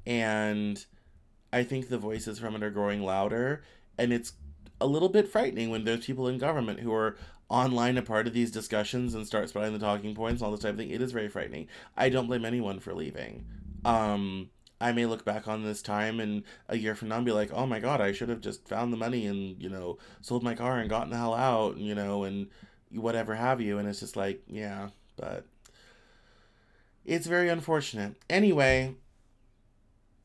And I think the voices from it are growing louder, and it's a little bit frightening when there's people in government who are online a part of these discussions and start spouting the talking points and all this type of thing. It is very frightening. I don't blame anyone for leaving. I may look back on this time and a year from now and be like, oh my God, I should have just found the money and, sold my car and gotten the hell out, and whatever have you. And it's just like, yeah, but it's very unfortunate. Anyway,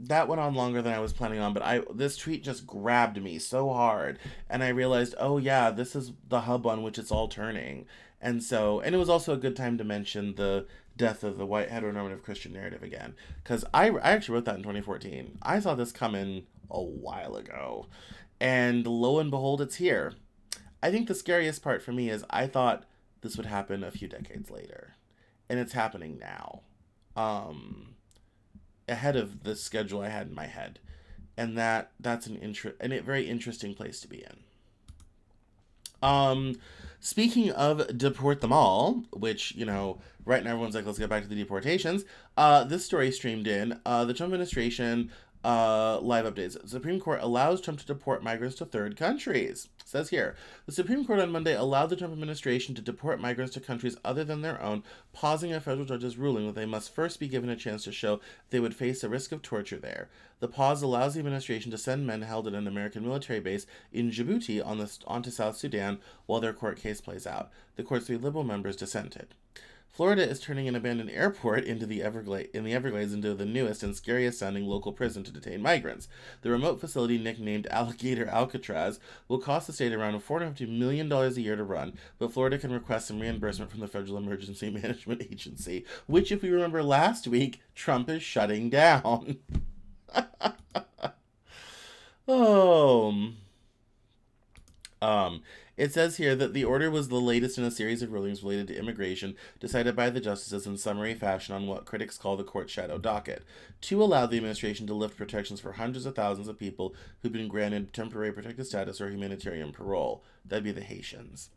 that went on longer than I was planning on, but this tweet just grabbed me so hard, and I realized, oh yeah, this is the hub on which it's all turning. And it was also a good time to mention the death of the white heteronormative Christian narrative again, because I actually wrote that in 2014. I saw this coming a while ago, and lo and behold, it's here. I think the scariest part for me is I thought this would happen a few decades later, and it's happening now. Ahead of the schedule I had in my head. And that's a very interesting place to be in. Speaking of deport them all, which, right now everyone's like, let's get back to the deportations. This story streamed in. The Trump administration live updates. The Supreme Court allows Trump to deport migrants to third countries. It says here, the Supreme Court on Monday allowed the Trump administration to deport migrants to countries other than their own, pausing a federal judge's ruling that they must first be given a chance to show they would face a risk of torture there. The pause allows the administration to send men held at an American military base in Djibouti onto South Sudan while their court case plays out. The court's 3 liberal members dissented. Florida is turning an abandoned airport in the Everglades into the newest and scariest sounding local prison to detain migrants. The remote facility, nicknamed Alligator Alcatraz, will cost the state around $450 million a year to run, but Florida can request some reimbursement from the Federal Emergency Management Agency, which, if we remember last week, Trump is shutting down. It says here that the order was the latest in a series of rulings related to immigration decided by the justices in summary fashion on what critics call the court's shadow docket, to allow the administration to lift protections for hundreds of thousands of people who've been granted temporary protected status or humanitarian parole. That'd be the Haitians.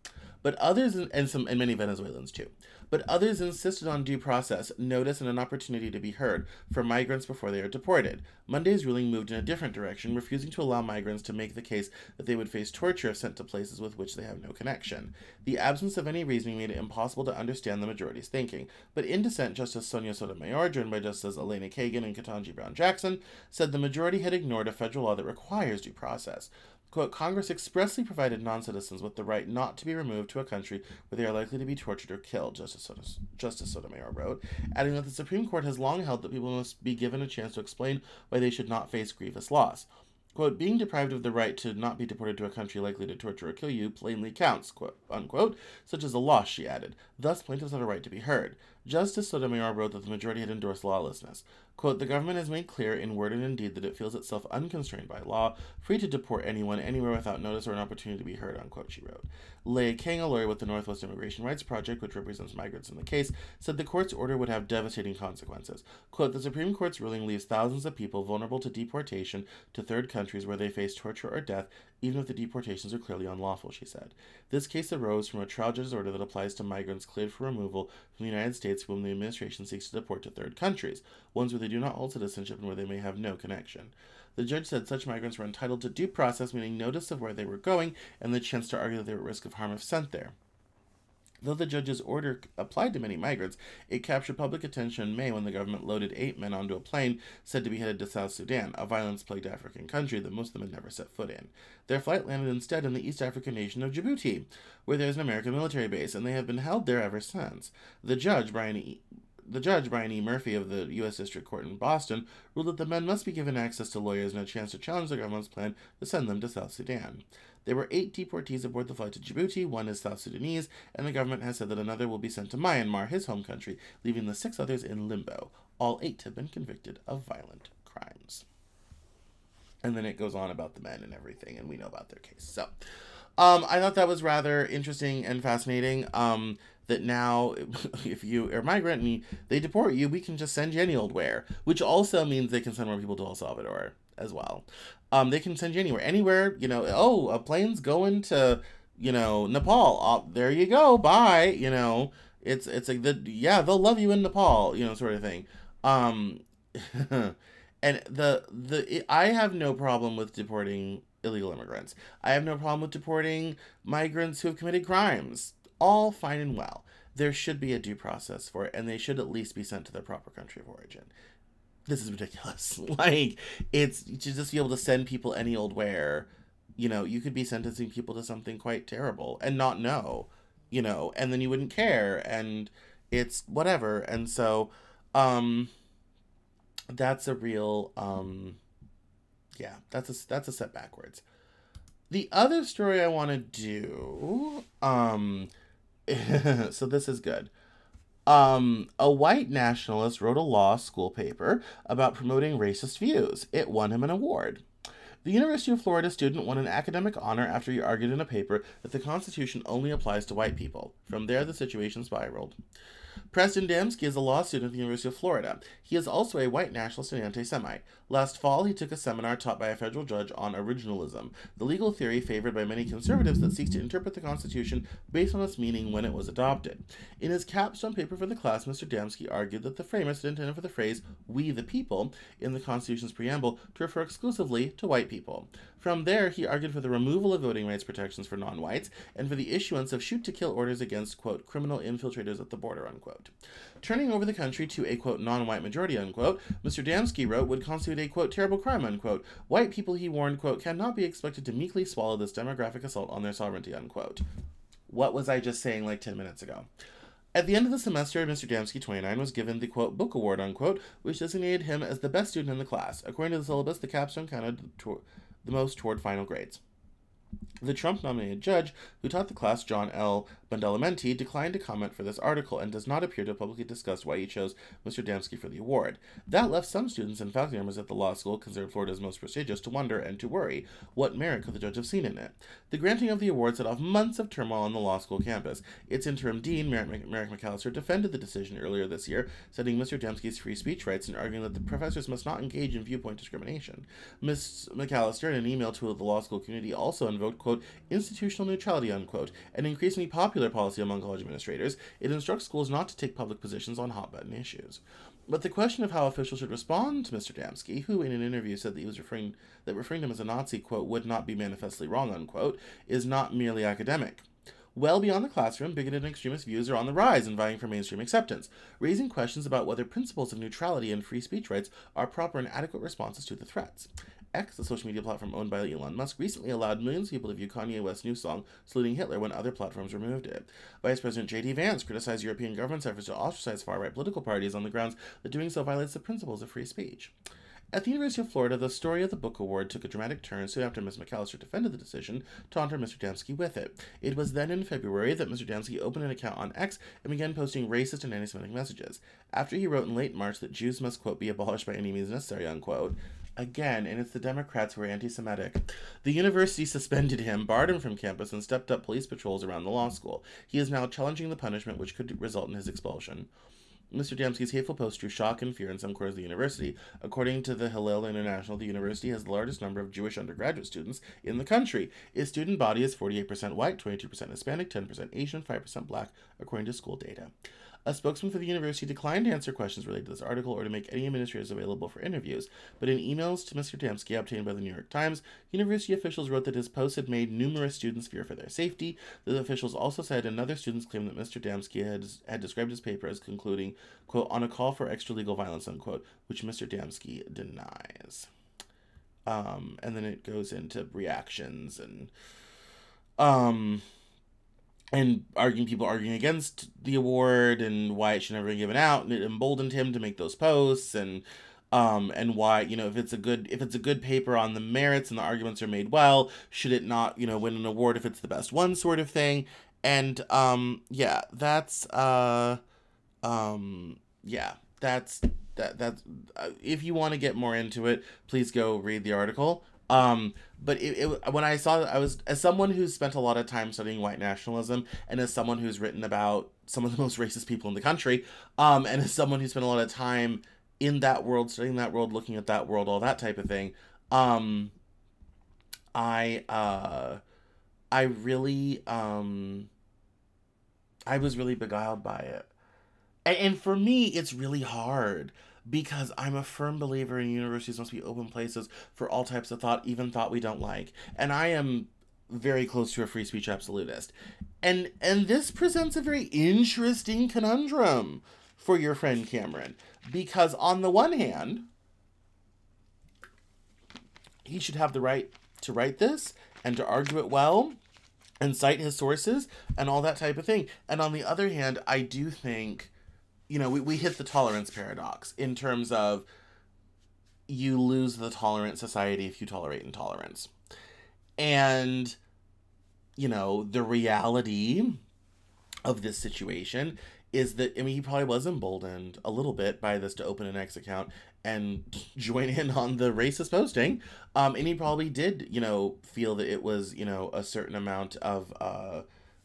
But others, and many Venezuelans too, but others insisted on due process, notice, and an opportunity to be heard for migrants before they are deported. Monday's ruling moved in a different direction, refusing to allow migrants to make the case that they would face torture if sent to places with which they have no connection. The absence of any reasoning made it impossible to understand the majority's thinking, but in dissent, Justice Sonia Sotomayor, joined by Justices Elena Kagan and Ketanji Brown Jackson, said the majority had ignored a federal law that requires due process. Quote, Congress expressly provided non-citizens with the right not to be removed to a country where they are likely to be tortured or killed, Justice Sotomayor wrote, adding that the Supreme Court has long held that people must be given a chance to explain why they should not face grievous loss. Quote, being deprived of the right to not be deported to a country likely to torture or kill you plainly counts, quote, unquote, such as a loss, she added. Thus, plaintiffs have a right to be heard. Justice Sotomayor wrote that the majority had endorsed lawlessness. Quote, the government has made clear in word and in deed that it feels itself unconstrained by law, free to deport anyone anywhere without notice or an opportunity to be heard, unquote, she wrote. Leigh King, a lawyer with the Northwest Immigration Rights Project, which represents migrants in the case, said the court's order would have devastating consequences. Quote, the Supreme Court's ruling leaves thousands of people vulnerable to deportation to third countries where they face torture or death, even if the deportations are clearly unlawful, she said. This case arose from a trial judge's order that applies to migrants cleared for removal from the United States states whom the administration seeks to deport to third countries, ones where they do not hold citizenship and where they may have no connection. The judge said such migrants were entitled to due process, meaning notice of where they were going and the chance to argue that they were at risk of harm if sent there. Though the judge's order applied to many migrants, it captured public attention in May when the government loaded 8 men onto a plane said to be headed to South Sudan, a violence-plagued African country that most of them had never set foot in. Their flight landed instead in the East African nation of Djibouti, where there is an American military base, and they have been held there ever since. The judge, Brian E. Murphy of the U.S. District Court in Boston, ruled that the men must be given access to lawyers and a chance to challenge the government's plan to send them to South Sudan. There were 8 deportees aboard the flight to Djibouti, 1 is South Sudanese, and the government has said that another will be sent to Myanmar, his home country, leaving the 6 others in limbo. All 8 have been convicted of violent crimes. And then it goes on about the men and everything, and we know about their case. So, I thought that was rather interesting and fascinating, that now, if you are a migrant and they deport you, we can just send you any old where, which also means they can send more people to El Salvador as well. They can send you anywhere, a plane's going to, Nepal. Oh, there you go. Bye. It's like they'll love you in Nepal, sort of thing. And I have no problem with deporting illegal immigrants. I have no problem with deporting migrants who have committed crimes. All fine and well. There should be a due process for it, and they should at least be sent to their proper country of origin. This is ridiculous. It's to just be able to send people any old where, you could be sentencing people to something quite terrible and not know, and then you wouldn't care, and it's whatever. And so, that's a real, that's a step backwards. The other story I want to do, so this is good. A white nationalist wrote a law school paper about promoting racist views. It won him an award. The University of Florida student won an academic honor after he argued in a paper that the Constitution only applies to white people. From there, the situation spiraled. Preston Damsky is a law student at the University of Florida. He is also a white nationalist and anti-Semite. Last fall, he took a seminar taught by a federal judge on originalism, the legal theory favored by many conservatives that seeks to interpret the Constitution based on its meaning when it was adopted. In his capstone paper for the class, Mr. Damsky argued that the framers had intended for the phrase, "we the people," in the Constitution's preamble to refer exclusively to white people. From there, he argued for the removal of voting rights protections for non-whites and for the issuance of shoot-to-kill orders against, quote, criminal infiltrators at the border, unquote. Turning over the country to a, quote, non-white majority, unquote, Mr. Damsky wrote, would constitute a, quote, terrible crime, unquote. White people, he warned, quote, cannot be expected to meekly swallow this demographic assault on their sovereignty, unquote. What was I just saying like 10 minutes ago? At the end of the semester, Mr. Damsky, 29, was given the, quote, book award, unquote, which designated him as the best student in the class. According to the syllabus, the capstone counted the most toward final grades. The Trump-nominated judge, who taught the class, John L. Badalamenti, declined to comment for this article and does not appear to have publicly discussed why he chose Mr. Damsky for the award. That left some students and faculty members at the law school, considered Florida's most prestigious, to wonder and to worry. What merit could the judge have seen in it? The granting of the award set off months of turmoil on the law school campus. Its interim dean, Merrick McAllister, defended the decision earlier this year, citing Mr. Damsky's free speech rights and arguing that the professors must not engage in viewpoint discrimination. Ms. McAllister, in an email to the law school community, also invoked, quote, institutional neutrality, unquote, an increasingly popular policy among college administrators. It instructs schools not to take public positions on hot-button issues. But the question of how officials should respond to Mr. Damsky, who in an interview said that he was referring to him as a Nazi, quote, would not be manifestly wrong, unquote, is not merely academic. Well beyond the classroom, bigoted and extremist views are on the rise and vying for mainstream acceptance, raising questions about whether principles of neutrality and free speech rights are proper and adequate responses to the threats. X, the social media platform owned by Elon Musk, recently allowed millions of people to view Kanye West's new song, saluting Hitler, when other platforms removed it. Vice President J.D. Vance criticized European governments' efforts to ostracize far-right political parties on the grounds that doing so violates the principles of free speech. At the University of Florida, the story of the book award took a dramatic turn soon after Ms. McAllister defended the decision to honor Mr. Damsky with it. It was then in February that Mr. Damsky opened an account on X and began posting racist and anti-Semitic messages. After he wrote in late March that Jews must, quote, be abolished by any means necessary, unquote. Again, and it's the Democrats who are anti-Semitic. The university suspended him, barred him from campus, and stepped up police patrols around the law school. He is now challenging the punishment which could result in his expulsion. Mr. Damsky's hateful post drew shock and fear in some quarters of the university. According to the Hillel International, the university has the largest number of Jewish undergraduate students in the country. Its student body is 48% white, 22% Hispanic, 10% Asian, 5% black, according to school data. A spokesman for the university declined to answer questions related to this article or to make any administrators available for interviews. But in emails to Mr. Damsky obtained by the New York Times, university officials wrote that his post had made numerous students fear for their safety. The officials also said another student's claim that Mr. Damsky had described his paper as concluding, quote, on a call for extra-legal violence, unquote, which Mr. Damsky denies. And then it goes into reactions and people arguing against the award and why it should never be given out, and it emboldened him to make those posts, and why, if it's a good paper on the merits and the arguments are made well, should it not, win an award if it's the best one, sort of thing. And that's if you want to get more into it, please go read the article. But when I saw it, as someone who's spent a lot of time studying white nationalism, and as someone who's written about some of the most racist people in the country, and as someone who spent a lot of time in that world, studying that world, looking at that world, all that type of thing, I was really beguiled by it. And for me, it's really hard, because I'm a firm believer in universities must be open places for all types of thought, even thought we don't like. And I am very close to a free speech absolutist. And this presents a very interesting conundrum for your friend Cameron. Because on the one hand, he should have the right to write this and to argue it well and cite his sources and all that type of thing. And on the other hand, I do think, we hit the tolerance paradox in terms of you lose the tolerant society if you tolerate intolerance. And, the reality of this situation is that, he probably was emboldened a little bit by this to open an X account and join in on the racist posting. And he probably did, feel that it was, a certain amount of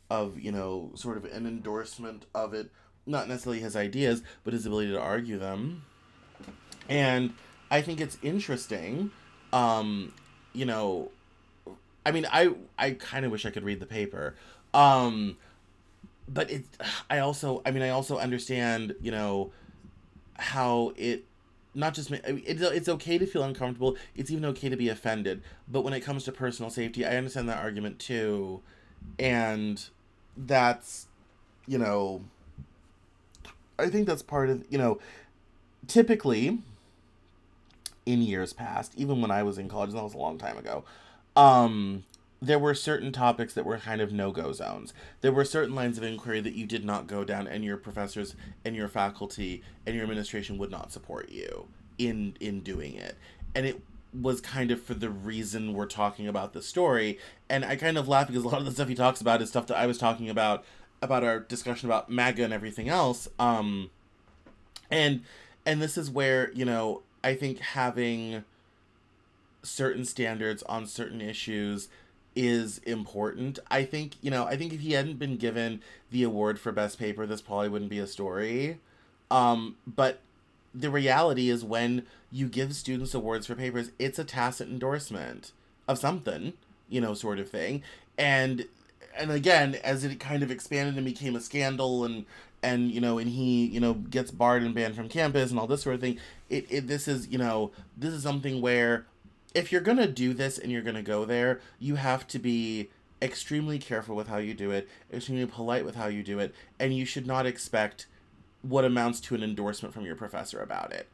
sort of an endorsement of it. Not necessarily his ideas, but his ability to argue them. And I think it's interesting. I kind of wish I could read the paper. But I also understand, how it, not just, it's okay to feel uncomfortable. It's even okay to be offended. But when it comes to personal safety, I understand that argument too. And that's, I think that's part of, typically in years past, even when I was in college, and that was a long time ago, there were certain topics that were kind of no-go zones. There were certain lines of inquiry that you did not go down, and your professors and your faculty and your administration would not support you in doing it. And it was kind of for the reason we're talking about the story. And I kind of laugh because a lot of the stuff he talks about is stuff that I was talking about our discussion about MAGA and everything else. And this is where, I think having certain standards on certain issues is important. I think if he hadn't been given the award for best paper, this probably wouldn't be a story. But the reality is, when you give students awards for papers, it's a tacit endorsement of something, sort of thing. And again, as it kind of expanded and became a scandal, and he, gets barred and banned from campus and all this sort of thing, this is something where, if you're going to do this and you're going to go there, you have to be extremely careful with how you do it, extremely polite with how you do it, and you should not expect what amounts to an endorsement from your professor about it,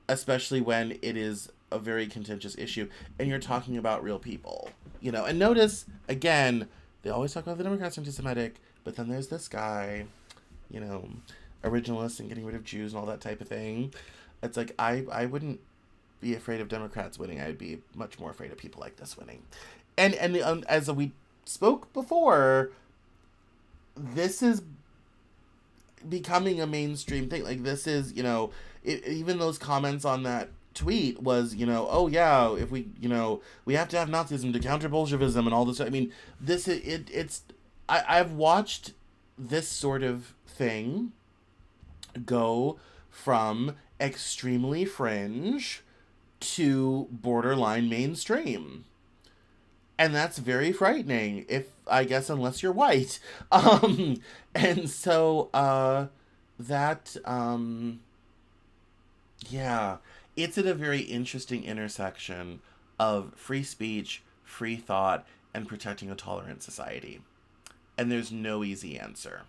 especially when it is a very contentious issue and you're talking about real people, And notice, again, they always talk about the Democrats are anti-Semitic, but then there's this guy, originalist and getting rid of Jews and all that type of thing. It's like, I wouldn't be afraid of Democrats winning. I'd be much more afraid of people like this winning. And as we spoke before, this is becoming a mainstream thing. Like, this is, even those comments on that tweet was, oh yeah, if we, we have to have Nazism to counter Bolshevism and all this. I mean, I've watched this sort of thing go from extremely fringe to borderline mainstream. And that's very frightening, unless you're white. And so, that, yeah, it's at a very interesting intersection of free speech, free thought, and protecting a tolerant society. And there's no easy answer.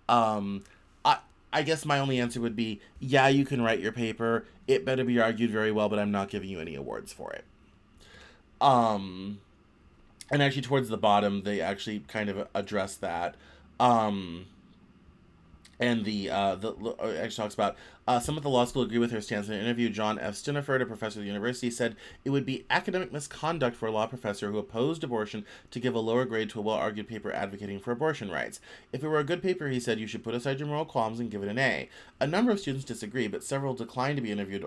Um, I, I guess my only answer would be, yeah, you can write your paper. It better be argued very well, but I'm not giving you any awards for it. Um, and actually, towards the bottom, they actually kind of address that. Um, and the actually talks about some at the law school agree with her stance. In an interview, John F. Stiniford, a professor at the university, said it would be academic misconduct for a law professor who opposed abortion to give a lower grade to a well-argued paper advocating for abortion rights. If it were a good paper, he said, you should put aside your moral qualms and give it an A. A number of students disagree, but several declined to be interviewed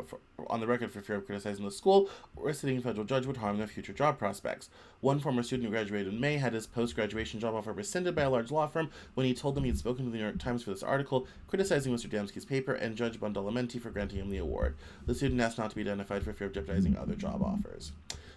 on the record for fear of criticizing the school or a sitting federal judge would harm their future job prospects. One former student who graduated in May had his post-graduation job offer rescinded by a large law firm when he told them he'd spoken to the New York Times for this article, criticizing Mr. Damsky's paper and Judge Bondalamenti for granting him the award. The student asked not to be identified for fear of jeopardizing other job offers.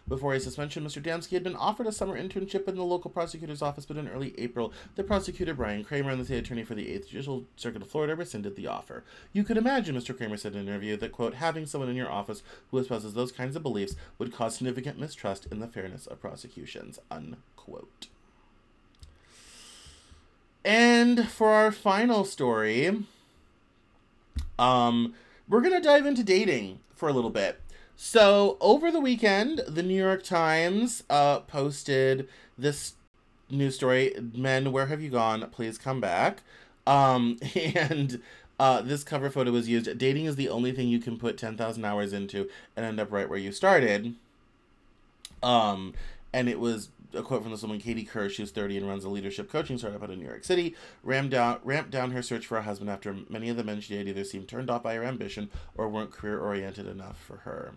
Before his suspension, Mr. Damsky had been offered a summer internship in the local prosecutor's office, but in early April, the prosecutor, Brian Kramer, and the state attorney for the 8th Judicial Circuit of Florida rescinded the offer. You could imagine, Mr. Kramer said in an interview, that, quote, having someone in your office who espouses those kinds of beliefs would cause significant mistrust in the fairness of prosecutions, unquote. And for our final story, we're going to dive into dating for a little bit. So, over the weekend, the New York Times posted this news story, Men, Where Have You Gone? Please Come Back. And this cover photo was used. Dating is the only thing you can put 10,000 hours into and end up right where you started. And it was a quote from this woman, Katie Kerr. She's 30 and runs a leadership coaching startup out of New York City. Ramped down her search for a husband after many of the men she dated either seemed turned off by her ambition or weren't career-oriented enough for her.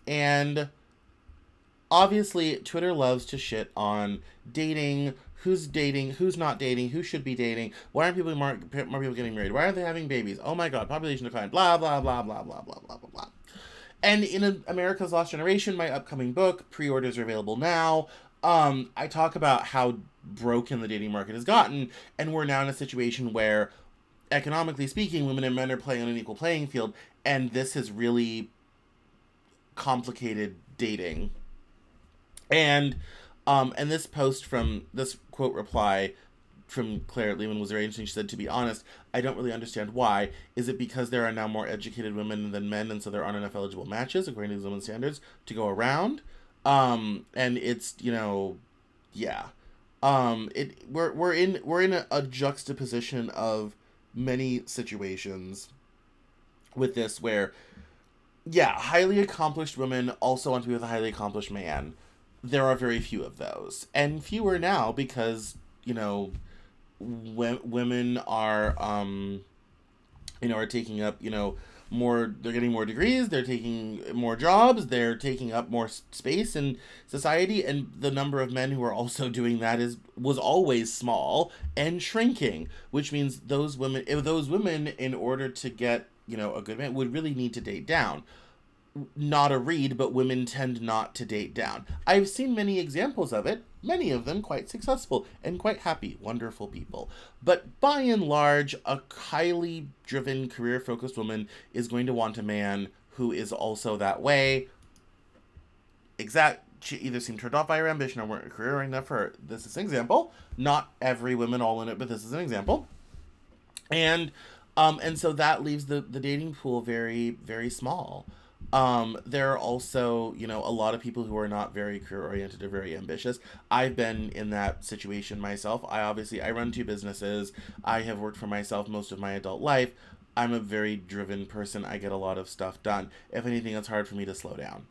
And obviously, Twitter loves to shit on dating, who's not dating, who should be dating, why aren't more people getting married, why aren't they having babies, oh my god, population decline, blah, blah, blah, blah, blah, blah, blah, blah, blah. And in America's Lost Generation, my upcoming book, pre-orders are available now, I talk about how broken the dating market has gotten, and we're now in a situation where, economically speaking, women and men are playing on an equal playing field, and this has really complicated dating. And this post from this quote reply from Claire Lehman was very interesting. She said, to be honest, I don't really understand why. Is it because there are now more educated women than men and so there aren't enough eligible matches according to these women's standards to go around? And it's, yeah. We're in a juxtaposition of many situations with this where, yeah, highly accomplished women also want to be with a highly accomplished man. There are very few of those, and fewer now because women are are taking up more. They're getting more degrees. They're taking more jobs. They're taking up more space in society, and the number of men who are also doing that was always small and shrinking. Which means those women, in order to get a good man, would really need to date down. Not a read, but women tend not to date down. I've seen many examples of it, many of them quite successful and quite happy, wonderful people. But by and large, a highly driven, career-focused woman is going to want a man who is also that way. She either seemed turned off by her ambition or weren't career enough for her. This is an example. Not every woman all in it, but this is an example. And so that leaves the dating pool very, very small. There are also, a lot of people who are not very career-oriented or very ambitious. I've been in that situation myself. I run 2 businesses. I have worked for myself most of my adult life. I'm a very driven person. I get a lot of stuff done. If anything, it's hard for me to slow down.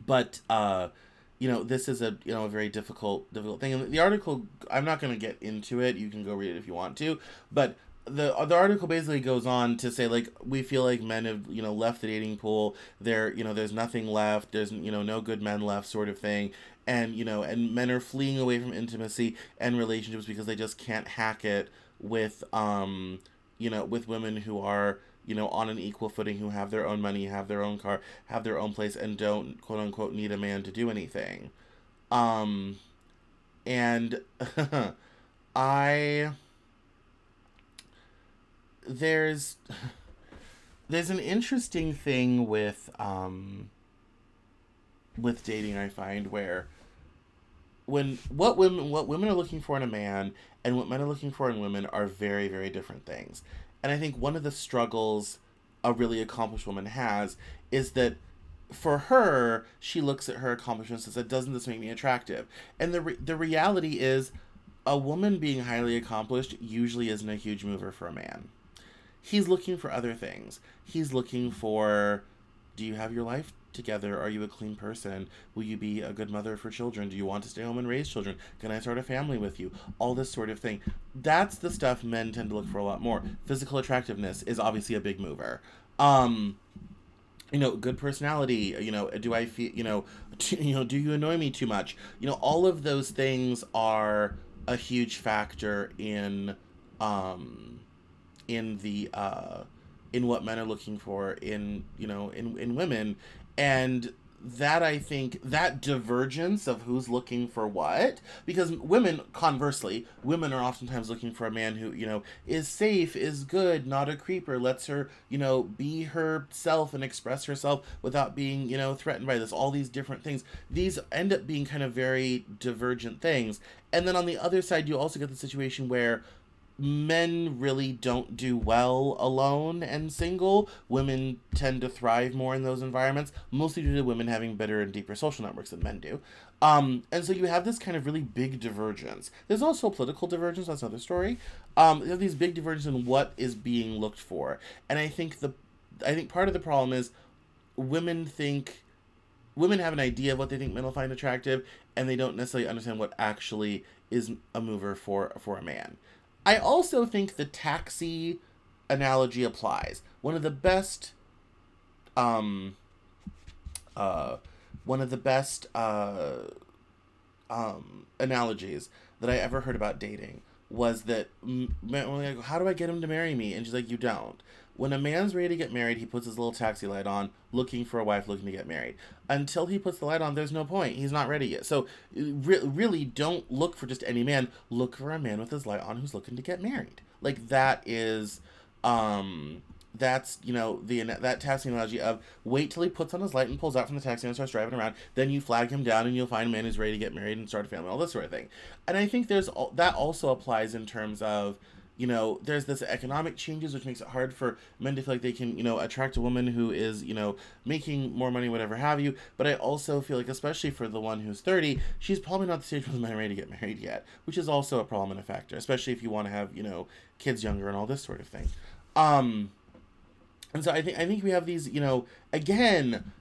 But this is a very difficult thing. And the article, I'm not going to get into it. You can go read it if you want to. But the article basically goes on to say, like, we feel like men have left the dating pool. There's nothing left. There's no good men left, sort of thing. And and men are fleeing away from intimacy and relationships because they just can't hack it with with women who are on an equal footing, who have their own money, have their own car, have their own place, and don't, quote unquote, need a man to do anything. And I there's there's an interesting thing with dating, I find, where when what women are looking for in a man and what men are looking for in women are very, very different things. And I think one of the struggles a really accomplished woman has is that for her, she looks at her accomplishments and says, "Doesn't this make me attractive?" And the reality is, a woman being highly accomplished usually isn't a huge mover for a man. He's looking for other things. He's looking for, do you have your life together? Are you a clean person? Will you be a good mother for children? Do you want to stay home and raise children? Can I start a family with you? All this sort of thing. That's the stuff men tend to look for a lot more. Physical attractiveness is obviously a big mover. Good personality, do I feel, do you annoy me too much? All of those things are a huge factor in the in what men are looking for in women. And that, I think, that divergence of who's looking for what, because women, conversely, women are oftentimes looking for a man who, is safe, is good, not a creeper, lets her, be herself and express herself without being, threatened by this, all these different things. These end up being kind of very divergent things. And then on the other side, you also get the situation where men really don't do well alone and single. Women tend to thrive more in those environments, mostly due to women having better and deeper social networks than men do. And so you have this kind of really big divergence. There's also political divergence, that's another story. You have these big divergences in what is being looked for. And I think part of the problem is women have an idea of what they think men will find attractive, and they don't necessarily understand what actually is a mover for a man. I also think the taxi analogy applies. One of the best analogies that I ever heard about dating was that men were like, "How do I get him to marry me?" And she's like, "You don't. When a man's ready to get married, he puts his little taxi light on, looking for a wife, looking to get married. Until he puts the light on, there's no point. He's not ready yet. So really don't look for just any man. Look for a man with his light on who's looking to get married." Like that is, that's, that taxi analogy of wait till he puts on his light and pulls out from the taxi and starts driving around. Then you flag him down and you'll find a man who's ready to get married and start a family, all this sort of thing. And I think that also applies in terms of, there's this economic changes, which makes it hard for men to feel like they can, attract a woman who is, making more money, whatever have you. But I also feel like, especially for the one who's 30, she's probably not the stage where the men are ready to get married yet, which is also a problem and a factor, especially if you want to have, kids younger and all this sort of thing. And so I think we have these, again,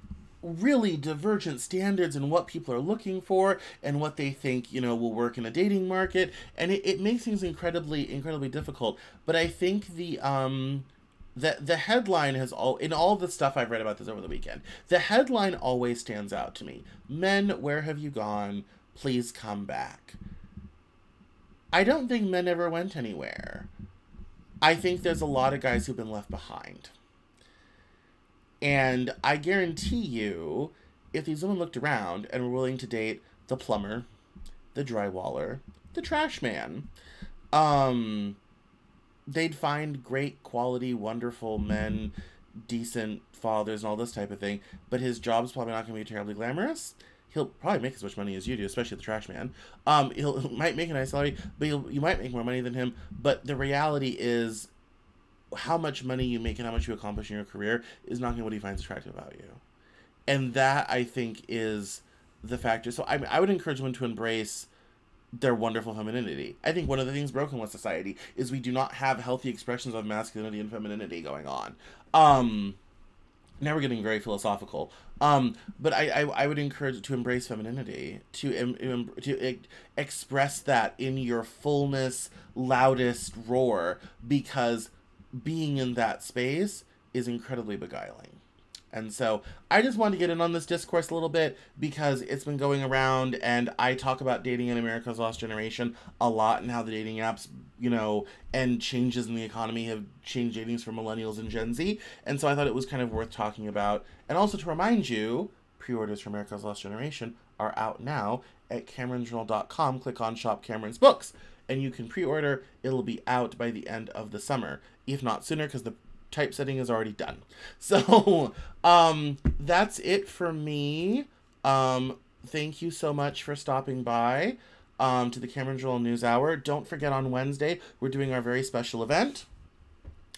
really divergent standards in what people are looking for and what they think, will work in a dating market. And it makes things incredibly, incredibly difficult. But I think the headline in all the stuff I've read about this over the weekend, the headline always stands out to me. Men, where have you gone? Please come back. I don't think men ever went anywhere. I think there's a lot of guys who've been left behind. And I guarantee you, if these women looked around and were willing to date the plumber, the drywaller, the trash man, they'd find great quality, wonderful men, decent fathers, and all this type of thing. But his job's probably not going to be terribly glamorous. He'll probably make as much money as you do, especially the trash man. He might make a nice salary, but you might make more money than him. But the reality is, how much money you make and how much you accomplish in your career is not going to be what he finds attractive about you. And that, I think, is the factor. So I would encourage women to embrace their wonderful femininity. I think one of the things broken with society is we do not have healthy expressions of masculinity and femininity going on. Now we're getting very philosophical. But I would encourage to embrace femininity, to express that in your fullness, loudest roar, because being in that space is incredibly beguiling. And so I just wanted to get in on this discourse a little bit because it's been going around, and I talk about dating in America's Lost Generation a lot and how the dating apps, and changes in the economy have changed datings for millennials and Gen Z. And so I thought it was kind of worth talking about. And also to remind you, pre-orders for America's Lost Generation are out now at CameronJournal.com. Click on Shop Cameron's Books, and you can pre-order. It'll be out by the end of the summer. if not sooner, because the typesetting is already done. So that's it for me. Thank you so much for stopping by to the Cameron Journal Newshour. Don't forget, on Wednesday we're doing our very special event.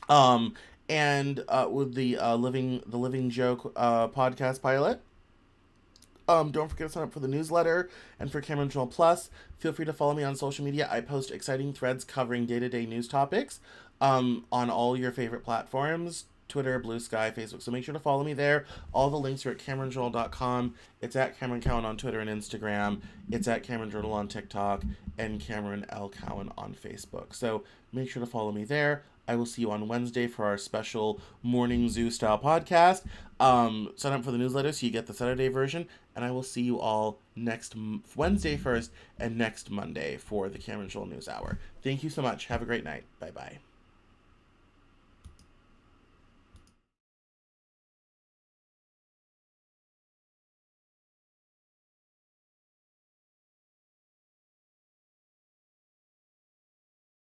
And with the Living Joke podcast pilot. Don't forget to sign up for the newsletter and for Cameron Journal Plus. Feel free to follow me on social media. I post exciting threads covering day-to-day news topics on all your favorite platforms: Twitter, Blue Sky, Facebook. So make sure to follow me there. All the links are at CameronJournal.com. It's at Cameron Cowan on Twitter and Instagram. It's at Cameron Journal on TikTok and Cameron L. Cowan on Facebook. So make sure to follow me there. I will see you on Wednesday for our special Morning Zoo style podcast. Sign up for the newsletter so you get the Saturday version. And I will see you all next Wednesday first and next Monday for the Cameron Journal Newshour. Thank you so much. Have a great night. Bye-bye.